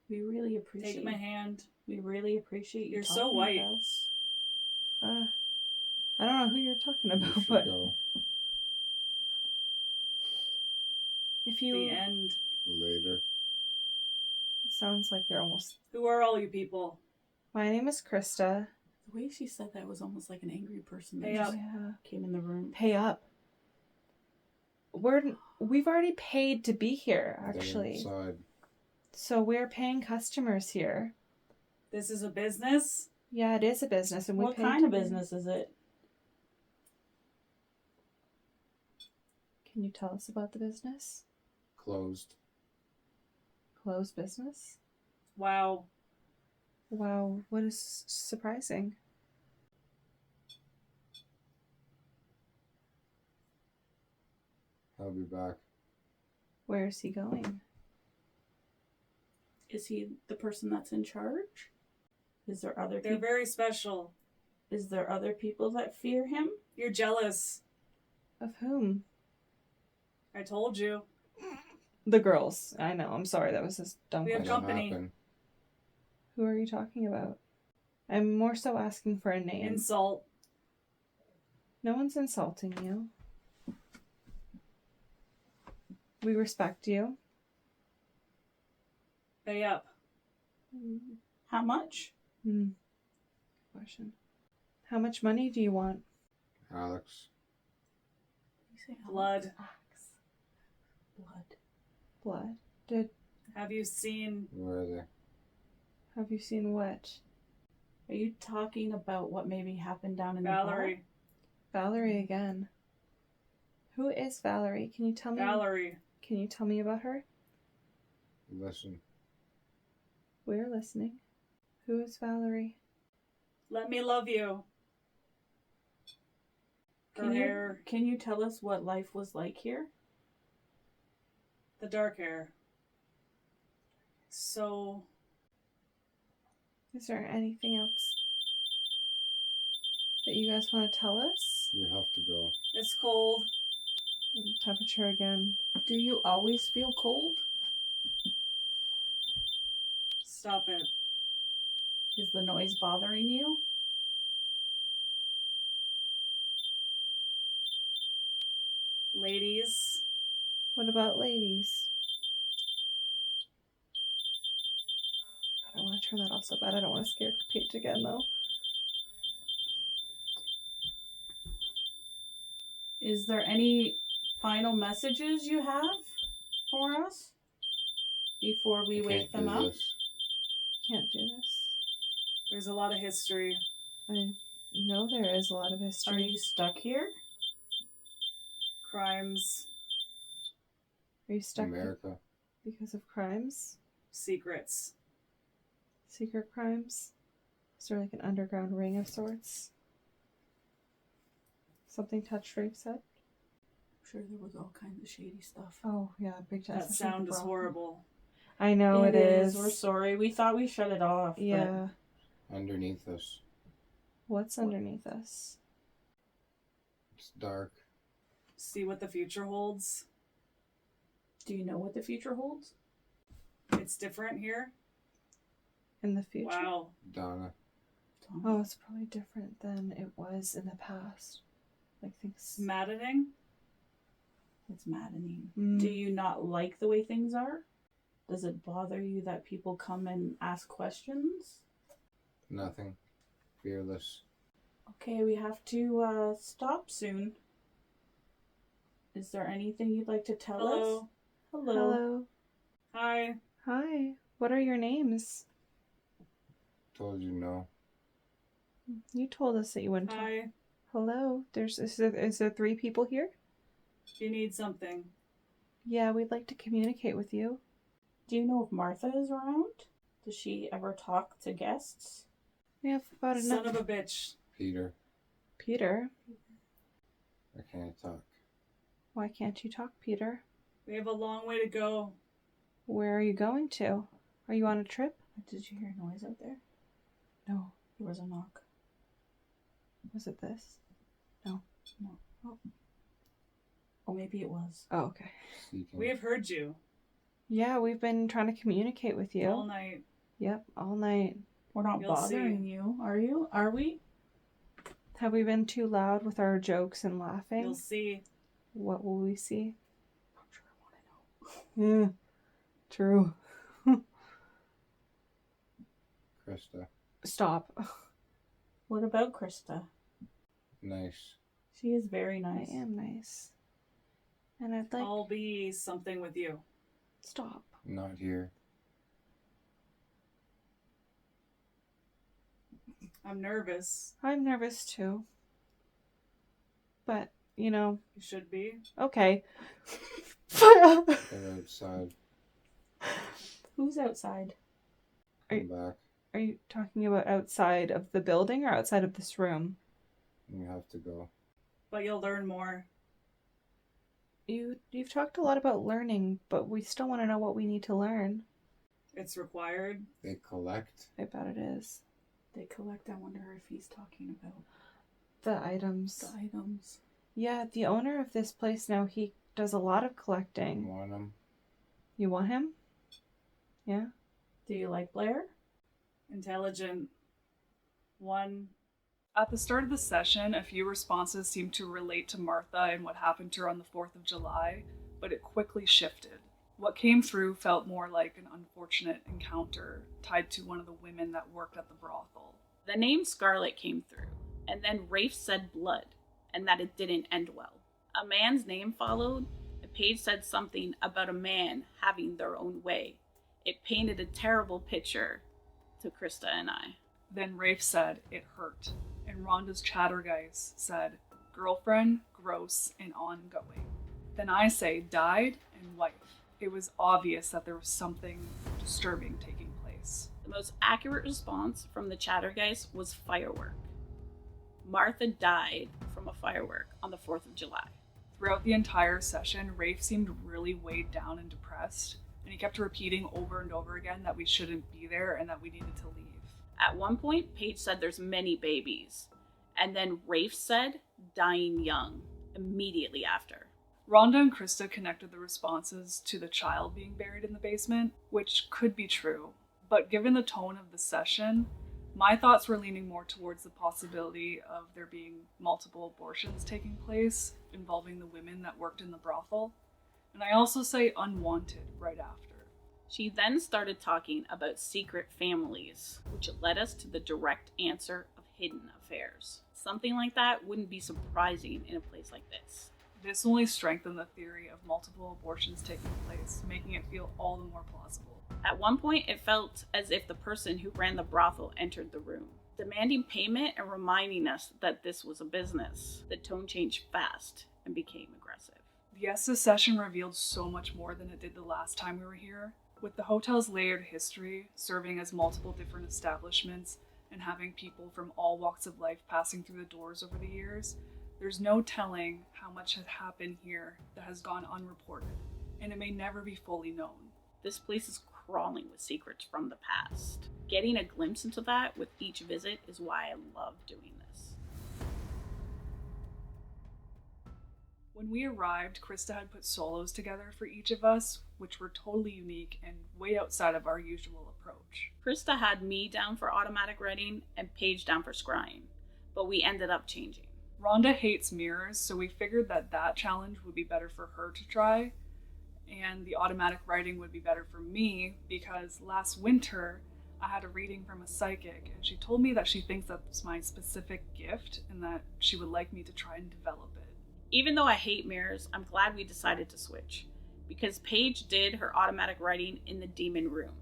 We really appreciate. Take my hand. We really appreciate you. You're so talking white. with us. I don't know who you're talking We about, should but go if you... The end. later. It sounds like they're almost... Who are all you people? My name is Krista. The way she said that was almost like an angry person that Pay just up. Yeah. came in the room. Pay up. We've already paid to be here, They're actually. inside. So we're paying customers here. This is a business? Yeah, it is a business, and we What paid kind to of be- business is it? Can you tell us about the business? Closed. Closed business? Wow. Wow, what is surprising? I'll be back. Where is he going? Is he the person that's in charge? Is there other They're people? very special. Is there other people that fear him? You're jealous. Of whom? I told you. The girls. I know, I'm sorry, that was this dumb We have question. What company. happened? Who are you talking about? I'm more so asking for a name. Insult. No one's insulting you. We respect you. Pay up. How much? Question. How much money do you want? Alex. You say Blood. Blood. Blood. Have you seen... Where are they? Have you seen what? Are you talking about what maybe happened down in Valerie? Valerie again. Who is Valerie? Can you tell me? Valerie. Can you tell me about her? Listen. We're listening. Who is Valerie? Let me love you. the Her bar? hair. Can you tell us what life was like here? The dark hair. So... Is there anything else that you guys want to tell us? We have to go. It's cold. Temperature again. Do you always feel cold? Stop it. Is the noise bothering you? Ladies. What about ladies? God, I want to turn that off so bad. I don't want to scare Paige again, though. Is there any final messages you have for us before we I wake can't them do up? this. Can't do this. There's a lot of history. I know there is a lot of Are history. you stuck here? Crimes. Are you stuck America. because of crimes? Secrets. Secret crimes? Is there like an underground ring of sorts? Something touched Rafe said? I'm sure there was all kinds of shady stuff. Oh, yeah, big time. That sound is horrible. I know it is. We're sorry. We thought we shut it off. but Yeah. Underneath us. What's underneath us? It's dark. See what the future holds. Do you know what the future holds? It's different here. In the future? Wow. Donna. Oh, it's probably different than it was in the past. Like things. Maddening. It's maddening. Mm. Do you not like the way things are? Does it bother you that people come and ask questions? Nothing. Fearless. Okay, we have to stop soon. Is there anything you'd like to tell Hello. us? Hello. Hello. Hi. Hi. What are your names? Told you no. You told us that you wouldn't talk. Hi. Hello. Is there 3 people here? Do you need something? Yeah, we'd like to communicate with you. Do you know if Martha is around? Does she ever talk to guests? We have about enough. Son of a bitch. Peter, Peter? I can't talk. Why can't you talk, Peter? We have a long way to go. Where are you going to? Are you on a trip? Did you hear a noise out there? No. There was a knock. Was it this? No. Oh, maybe it was. Oh, okay. Seeking. We have heard you Yeah, we've been trying to communicate with you. all night. Yep, all night. We're not You'll bothering see. you, are you? Are we? Have we been too loud with our jokes and laughing? You'll see. What will we see? I'm sure I want to know. Yeah, true. Krista. Stop. What about Krista? Nice. She is very nice. I am nice. And I'd like... I'll be something with you. Stop. Not here. I'm nervous. I'm nervous too. But, you know, You should be. okay. They're outside. Who's outside? Come back. Are you talking about outside of the building or outside of this room? You have to go. But you'll learn more. You've talked a lot about learning, but we still want to know what we need to learn. It's required. They collect. I bet it is. They collect. I wonder if he's talking about The items. the items. Yeah, the owner of this place now, he does a lot of collecting. Want them? You want him? Yeah? Do you like Blair? Intelligent. One. At the start of the session, a few responses seemed to relate to Martha and what happened to her on the 4th of July, but it quickly shifted. What came through felt more like an unfortunate encounter tied to one of the women that worked at the brothel. The name Scarlet came through, and then Rafe said blood, and that it didn't end well. A man's name followed, and Paige said something about a man having their own way. It painted a terrible picture to Krista and I. Then Rafe said it hurt, and Rhonda's chattergeist said girlfriend, gross, and ongoing. Then I say died and wife. It was obvious that there was something disturbing taking place. The most accurate response from the chattergeist was firework. Martha died from a firework on the 4th of July. Throughout the entire session, Rafe seemed really weighed down and depressed, and he kept repeating over and over again that we shouldn't be there and that we needed to leave. At one point, Paige said there's many babies, and then Rafe said dying young immediately after. Rhonda and Krista connected the responses to the child being buried in the basement, which could be true, but given the tone of the session, my thoughts were leaning more towards the possibility of there being multiple abortions taking place involving the women that worked in the brothel, and I also say unwanted right after. She then started talking about secret families, which led us to the direct answer of hidden affairs. Something like that wouldn't be surprising in a place like this. This only strengthened the theory of multiple abortions taking place, making it feel all the more plausible. At one point, it felt as if the person who ran the brothel entered the room, demanding payment and reminding us that this was a business. The tone changed fast and became aggressive. Yes, this session revealed so much more than it did the last time we were here. With the hotel's layered history, serving as multiple different establishments, and having people from all walks of life passing through the doors over the years, there's no telling how much had happened here that has gone unreported, and it may never be fully known. This place is crawling with secrets from the past. Getting a glimpse into that with each visit is why I love doing this. When we arrived, Krista had put solos together for each of us, which were totally unique and way outside of our usual approach. Krista had me down for automatic writing and Paige down for scrying, but we ended up changing. Rhonda hates mirrors, so we figured that challenge would be better for her to try, and the automatic writing would be better for me because last winter I had a reading from a psychic, and she told me that she thinks that's my specific gift and that she would like me to try and develop it. Even though I hate mirrors, I'm glad we decided to switch, because Paige did her automatic writing in the demon room,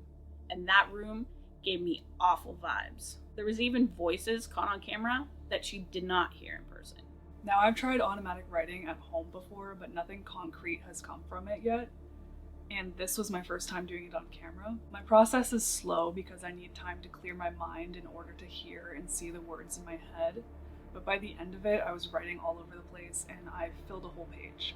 and that room gave me awful vibes. There was even voices caught on camera that she did not hear in person. Now, I've tried automatic writing at home before, but nothing concrete has come from it yet. and this was my first time doing it on camera. My process is slow because I need time to clear my mind in order to hear and see the words in my head, but by the end of it, I was writing all over the place and I filled a whole page.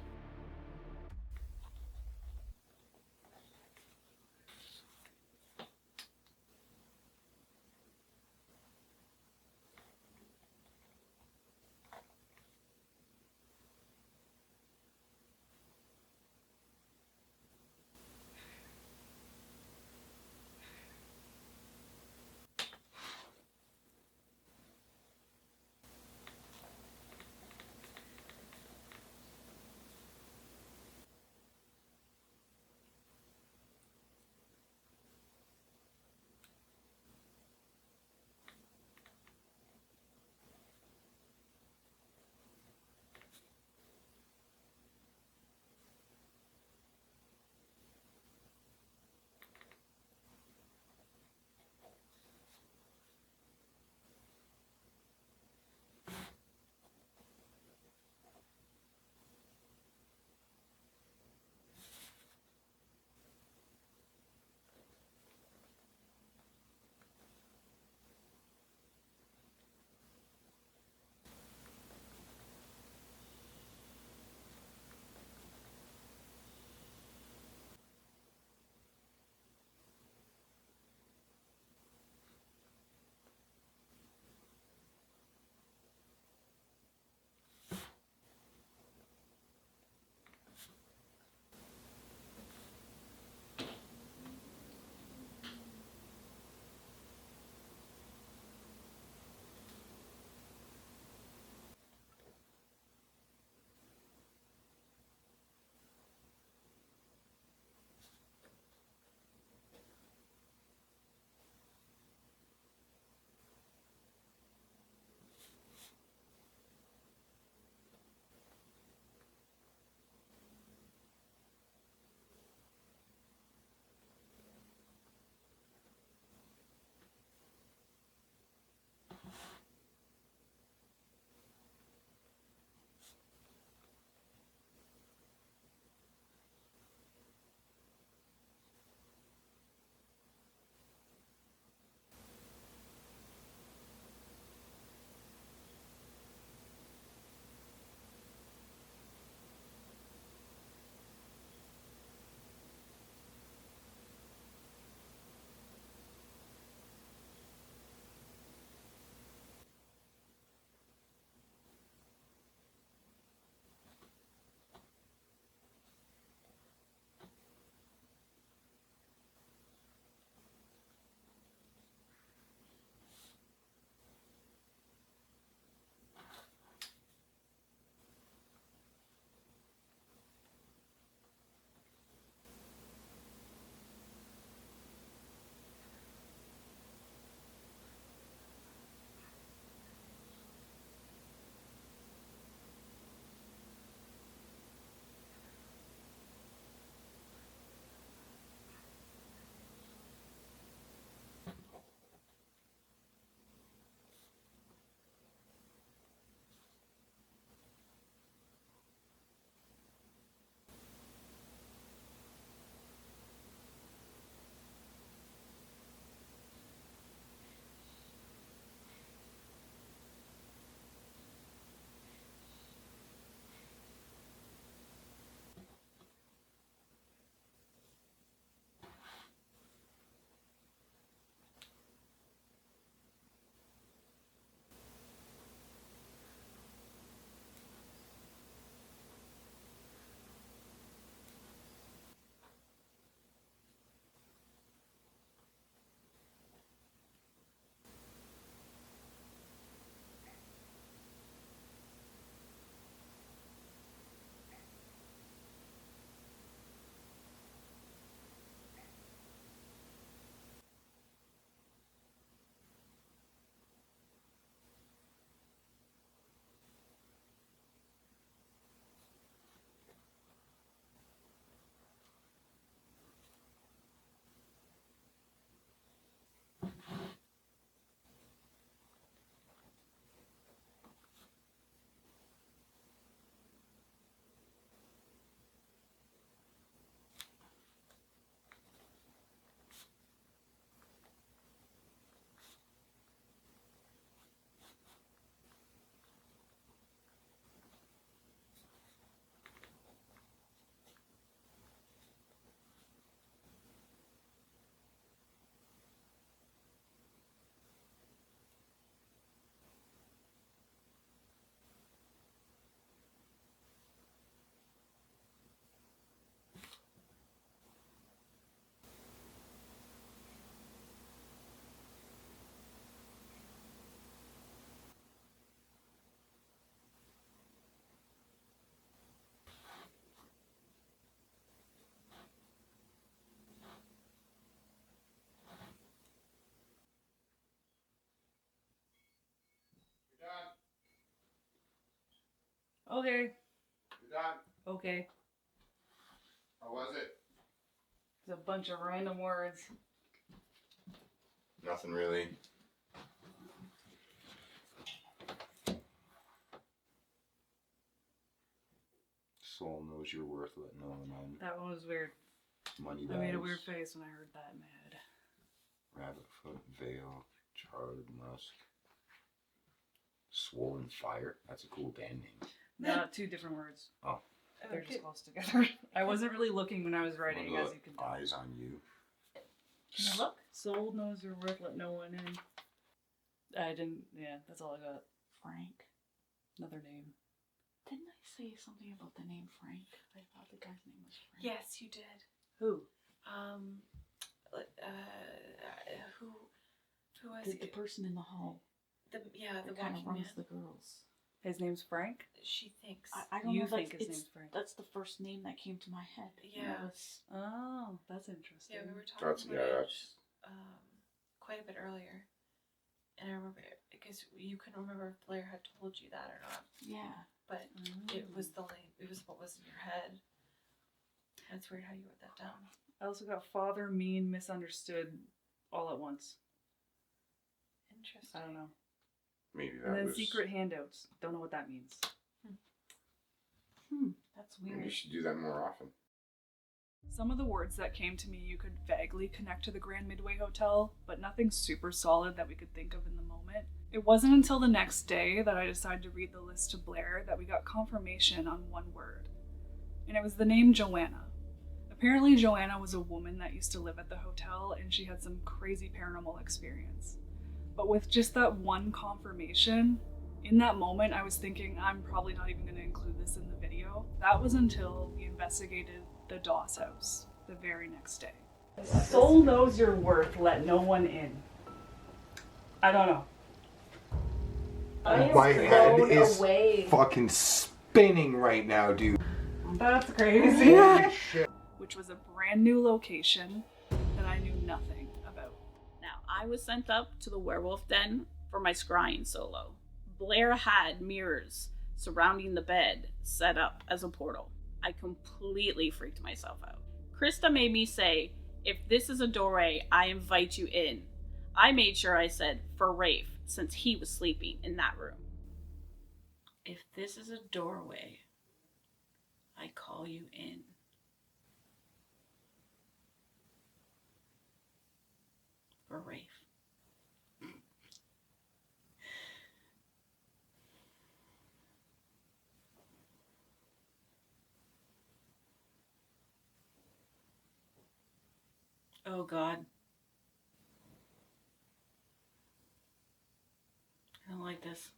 Okay. You're done. Okay. How was it? It's a bunch of random words. Nothing really. Soul knows your worth, let no one know. That one was weird. Money I made a dies. weird face when I heard that in my head. Rabbit foot, veil, charred musk. Swollen fire. That's a cool band name. No, two different words. Oh. They're just close together. I wasn't really looking when I was writing, Wanna as look? you can tell. Eyes on you. Can you look? Soul knows your worth, let no one in. I didn't, yeah, that's all I got. Frank. Another name. Didn't I say something about the name Frank? I thought the guy's name was Frank. Yes, you did. Who? Who was The person in the hall. the That kind of walking runs man? the girls. His name's Frank? She thinks. I don't You know. think his name's Frank. That's the first name that came to my head. Yeah. Oh, that's interesting. Yeah, we were talking That's, about yeah, it that's. quite a bit earlier, and I remember because you couldn't remember if Blair had told you that or not, Yeah. but it was the name. It was what was in your head. That's weird how you wrote that down. I also got father, mean, misunderstood, all at once. Interesting. I don't know. Maybe that And then was. secret handouts. Don't know what that means. That's Maybe weird. you should do that more often. Some of the words that came to me you could vaguely connect to the Grand Midway Hotel, but nothing super solid that we could think of in the moment. It wasn't until the next day that I decided to read the list to Blair that we got confirmation on one word. And it was the name Joanna. Apparently Joanna was a woman that used to live at the hotel and she had some crazy paranormal experience. But with just that one confirmation, in that moment I was thinking I'm probably not even going to include this in the video. That was until we investigated the Dawes house the very next day. Soul knows your worth, let no one in. I don't know. My head is fucking spinning right now, dude. That's crazy. Which was a brand new location that I knew nothing about. Now, I was sent up to the werewolf den for my scrying solo. Blair had mirrors surrounding the bed set up as a portal. I completely freaked myself out. Krista made me say, if this is a doorway, I invite you in. I made sure I said, for Rafe, since he was sleeping in that room. If this is a doorway, I call you in. For Rafe. Oh God. I don't like this.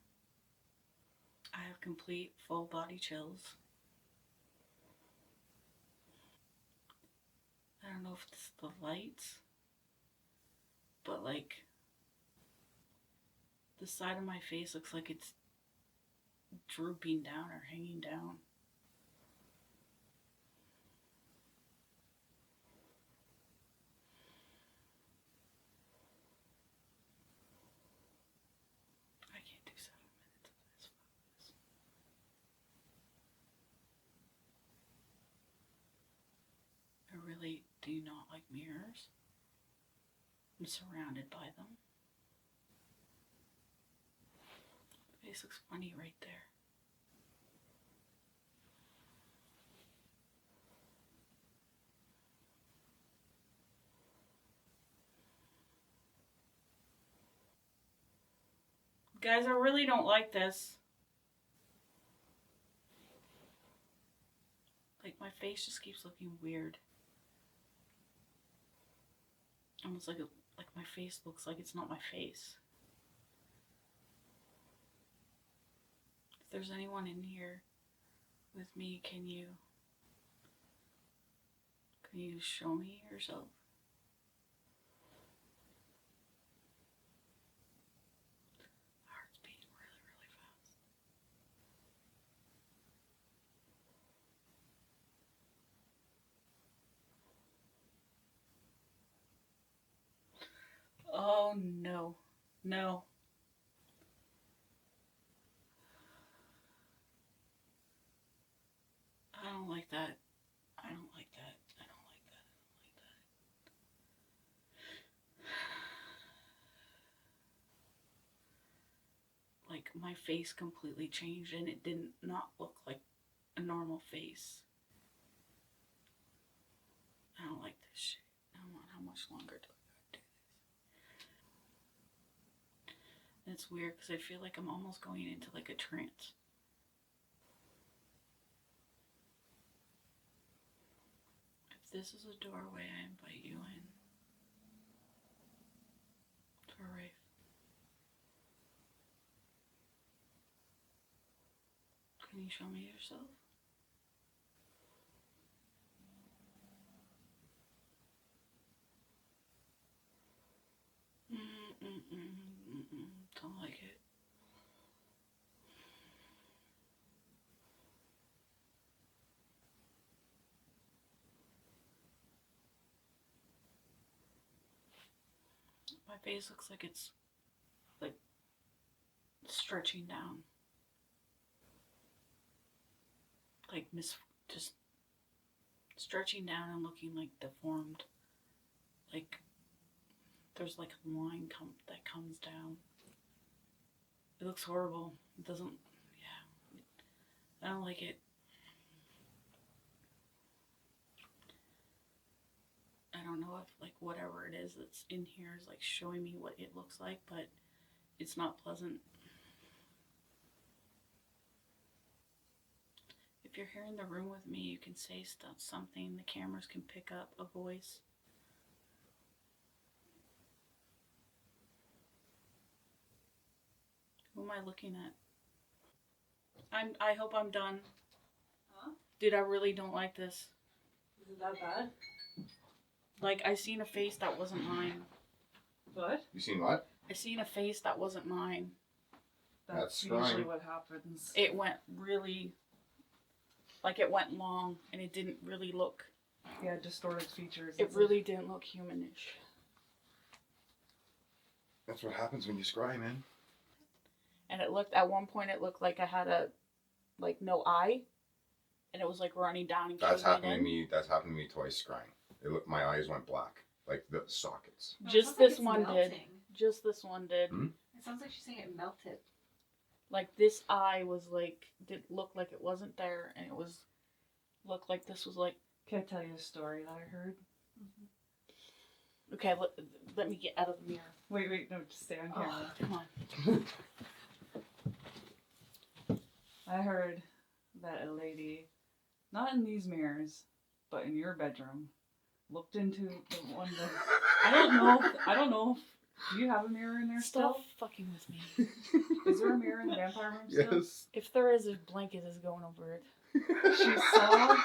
I have complete full body chills. I don't know if it's the lights, but like the side of my face looks like it's drooping down or hanging down. I can't do 7 minutes of this. I really do not like mirrors. I'm surrounded by them. The face looks funny right there. Guys, I really don't like this. Like, my face just keeps looking weird. Almost like my face looks like it's not my face. If there's anyone in here with me, can you show me yourself? My heart's beating really, really fast. Oh no. No. my face completely changed and it didn't not look like a normal face. I don't like this shit. I don't know how much longer do I do this. And it's weird because I feel like I'm almost going into like a trance. If this is a doorway, I invite you in. To a rave. Can you show me yourself? Don't like it. My face looks like it's like stretching down. Like just stretching down and looking like deformed. Like there's like a line that comes down. It looks horrible. It doesn't, yeah. I don't like it. I don't know if like whatever it is that's in here is like showing me what it looks like, but it's not pleasant. If you're here in the room with me, you can say something. The cameras can pick up a voice. Who am I looking at? I hope I'm done. Huh? Dude, I really don't like this. Is it that bad? Like, I seen a face that wasn't mine. What? You seen what? I seen a face that wasn't mine. That's usually scrying. what happens. It went really, like it went long and it didn't really look, Yeah, distorted features. it really didn't look humanish. That's what happens when you scry, man. And it looked, at one point it looked like I had like no eye. And it was like running down and That's caving happened to in. me. That's happened to me twice scrying. My eyes went black, like the sockets. No, it Just sounds like this it's one did. melting. Just this one did. Hmm? It sounds like she's saying it melted. Like this eye was like, did look like it wasn't there, and it was, looked like this was like, Can I tell you a story that I heard? okay, let me get out of the mirror. Wait, no, just stay on camera. Oh, come on. I heard that a lady, not in these mirrors, but in your bedroom, looked into the one that I don't know. Do you have a mirror in there Stop still? fucking with me. Is there a mirror in the vampire room still? Yes. If there is, a blanket is going over it. She saw.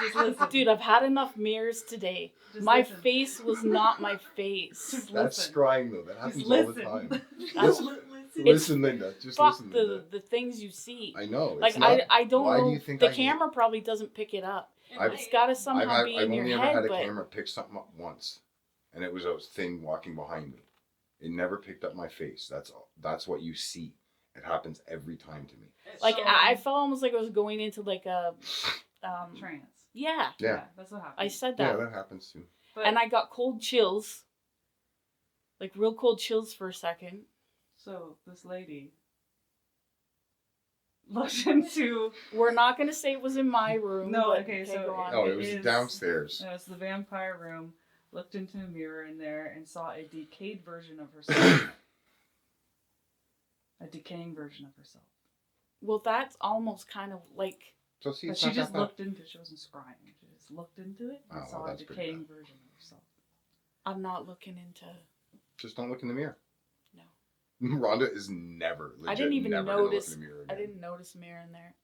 Just listen. Dude, I've had enough mirrors today. Just My listen. face was not my face. Just That's listen. scrying though. That Just happens all the listen. time. That's- Listen, Linda. Just Fuck listen, Linda. the things you see. I know. Like It's not, I don't why know. do you think the I hate- camera probably doesn't pick it up. I've- It's got to somehow be I've in your only head. ever had a but camera pick something up once, and it was a thing walking behind me. It never picked up my face. That's all. That's what you see. It happens every time to me. like I felt almost like I was going into like a Trance. yeah. Yeah. That's what happened. I said Yeah, that. that happens too. But, And I got cold chills. Like real cold chills for a second. so this lady looked into. We're not gonna say it was in my room. No, but, okay, so go on. No, It it was is- downstairs. No, it's the vampire room. Looked into a mirror in there and saw a decayed version of herself. A decaying version of herself. Well, that's almost kind of like So see, But it's she not just that bad. looked into it. She wasn't scrying. She just looked into it and Oh, well, saw a that's pretty decaying bad. version of herself. I'm not looking into. Just don't look in the mirror. No. Rhonda is never. Legit, I didn't even never gonna notice. Look in the mirror I again. didn't notice a mirror in there.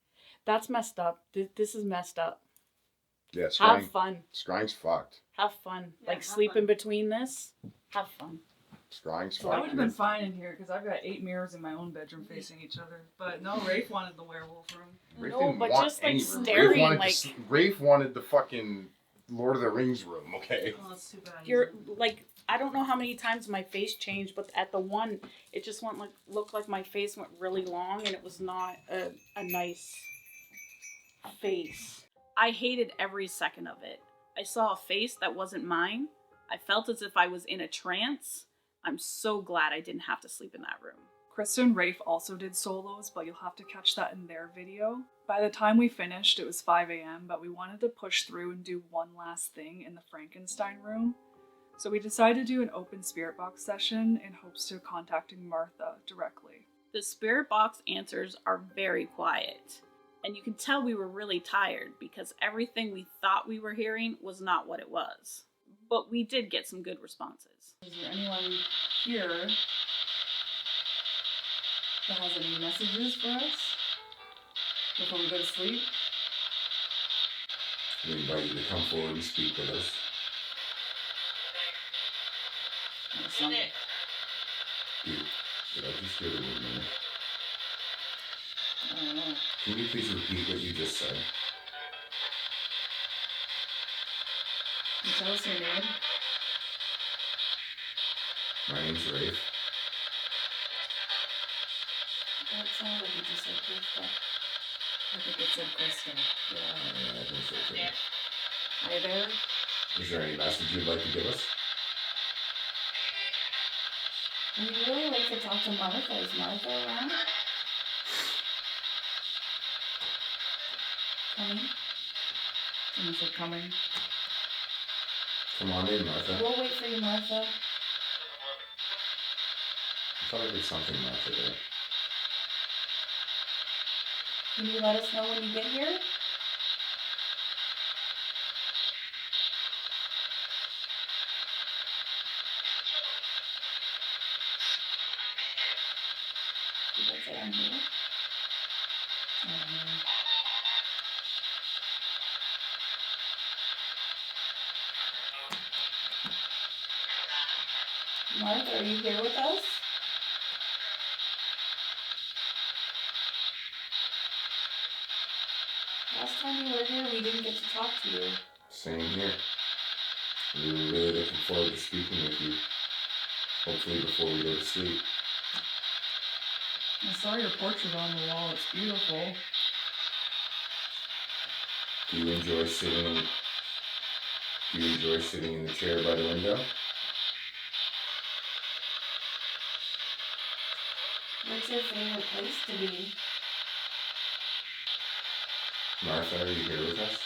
That's messed up. This is messed up. Yeah, Have scrying. fun. Scrying's fucked. Have fun. Yeah, like have sleep fun. in between this. Have fun. Scrying's So I fucked. would have been fine in here because I've got 8 mirrors in my own bedroom facing each other. But no, Rafe wanted the werewolf room. Rafe No, didn't but want just, like, any room. staring, Rafe wanted, like- Rafe wanted the fucking Lord of the Rings room. Okay. Oh, that's too bad. You're like, I don't know how many times my face changed, but at the one, it just went like, looked like my face went really long, and it was not a nice face. I hated every second of it. I saw a face that wasn't mine. I felt as if I was in a trance. I'm so glad I didn't have to sleep in that room. Krista and Rafe also did solos, but you'll have to catch that in their video. By the time we finished, it was 5 a.m., but we wanted to push through and do one last thing in the Frankenstein room. So we decided to do an open spirit box session in hopes of contacting Martha directly. The spirit box answers are very quiet, and you can tell we were really tired because everything we thought we were hearing was not what it was. But we did get some good responses. Is there anyone here that has any messages for us before we go to sleep? We invite you to come forward and speak with us. Dude, did I just hear the word name? I don't know. Can you please repeat what you just said? Can you tell us your name? My name's Rafe. That sounded like you just said Krista. I think it said Krista. Yeah, I think so too. Hi there. Is there any message you'd like to give us? We'd really like to talk to Martha. Is Martha around? Coming? Someone said coming. Come on in, Martha. We'll wait for you, Martha. I thought I heard something, Martha, there. Can you let us know when you get here? Did I say I'm here? I don't know. Martha, are you here with us? Last time you were here, we didn't get to talk to you. Same here. We were really looking forward to speaking with you. Hopefully before we go to sleep. I saw your portrait on the wall. It's beautiful. Do you enjoy sitting in the chair by the window? What's your favorite place to be? Martha, are you here with us?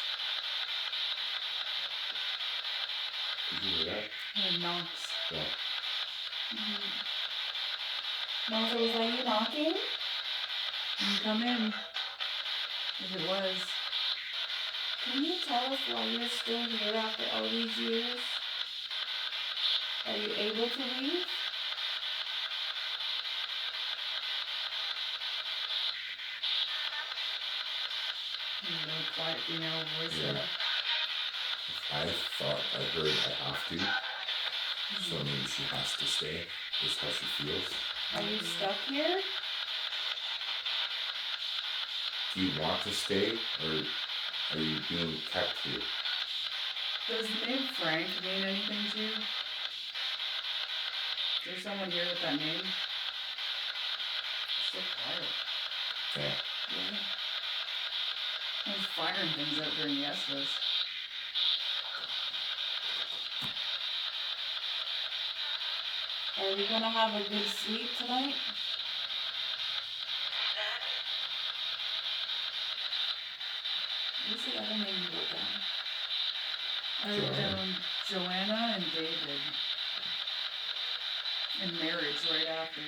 Did you hear that? Oh, knocks. Yeah. Martha, was that you knocking? You can come in. If it was. Can you tell us why you're still here after all these years? Are you able to leave? Really quiet female voice. Yeah. I thought I heard I have to. So maybe she has to stay. Is how she feels. Are you stuck here? Do you want to stay, or are you being kept here? Does the name Frank mean anything to you? Is there someone here with that name? It's so quiet. Yeah. Yeah. I was firing things out during the Estes. Are we gonna have a good sleep tonight? What's the other name you wrote down? I wrote down Joanna and David. And marriage right after.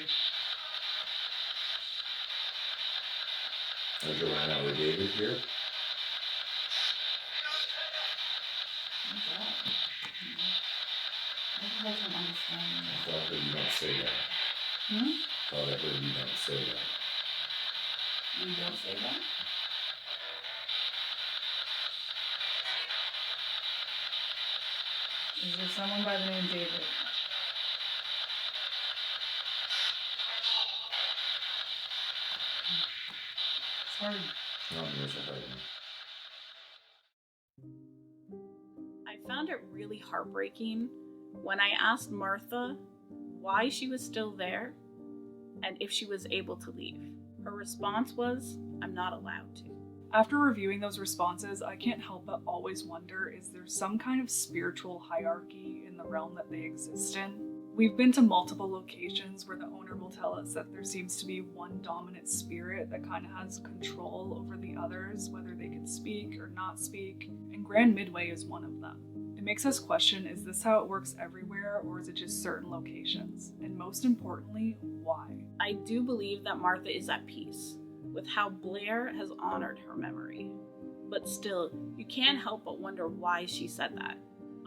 Are Joanna or David here? What's that? I think I can understand I that. thought that you don't say that. Thought I heard you don't say that. You don't say that? Is there someone by the name David? It's hard. No, there's a hard one. I found it really heartbreaking when I asked Martha why she was still there and if she was able to leave. Her response was, "I'm not allowed to." After reviewing those responses, I can't help but always wonder, is there some kind of spiritual hierarchy in the realm that they exist in? We've been to multiple locations where the owner will tell us that there seems to be one dominant spirit that kind of has control over the others, whether they can speak or not speak, and Grand Midway is one of them. It makes us question, is this how it works everywhere, or is it just certain locations? And most importantly, why? I do believe that Martha is at peace with how Blair has honored her memory. But still, you can't help but wonder why she said that.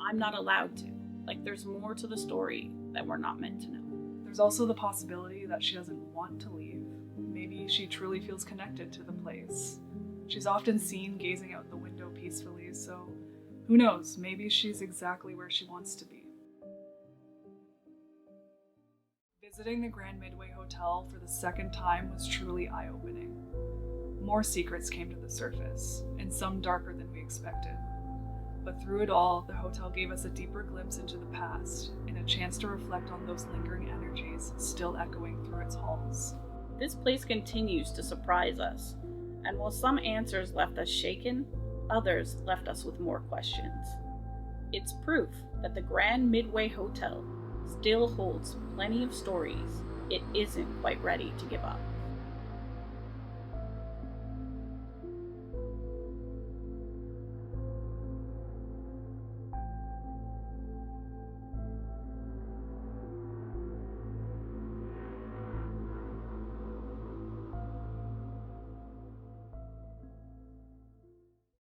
I'm not allowed to. Like, there's more to the story that we're not meant to know. There's also the possibility that she doesn't want to leave. Maybe she truly feels connected to the place. She's often seen gazing out the window peacefully, so who knows, maybe she's exactly where she wants to be. Visiting the Grand Midway Hotel for the second time was truly eye-opening. More secrets came to the surface, and some darker than we expected. But through it all, the hotel gave us a deeper glimpse into the past and a chance to reflect on those lingering energies still echoing through its halls. This place continues to surprise us, and while some answers left us shaken, others left us with more questions. It's proof that the Grand Midway Hotel still holds plenty of stories it isn't quite ready to give up.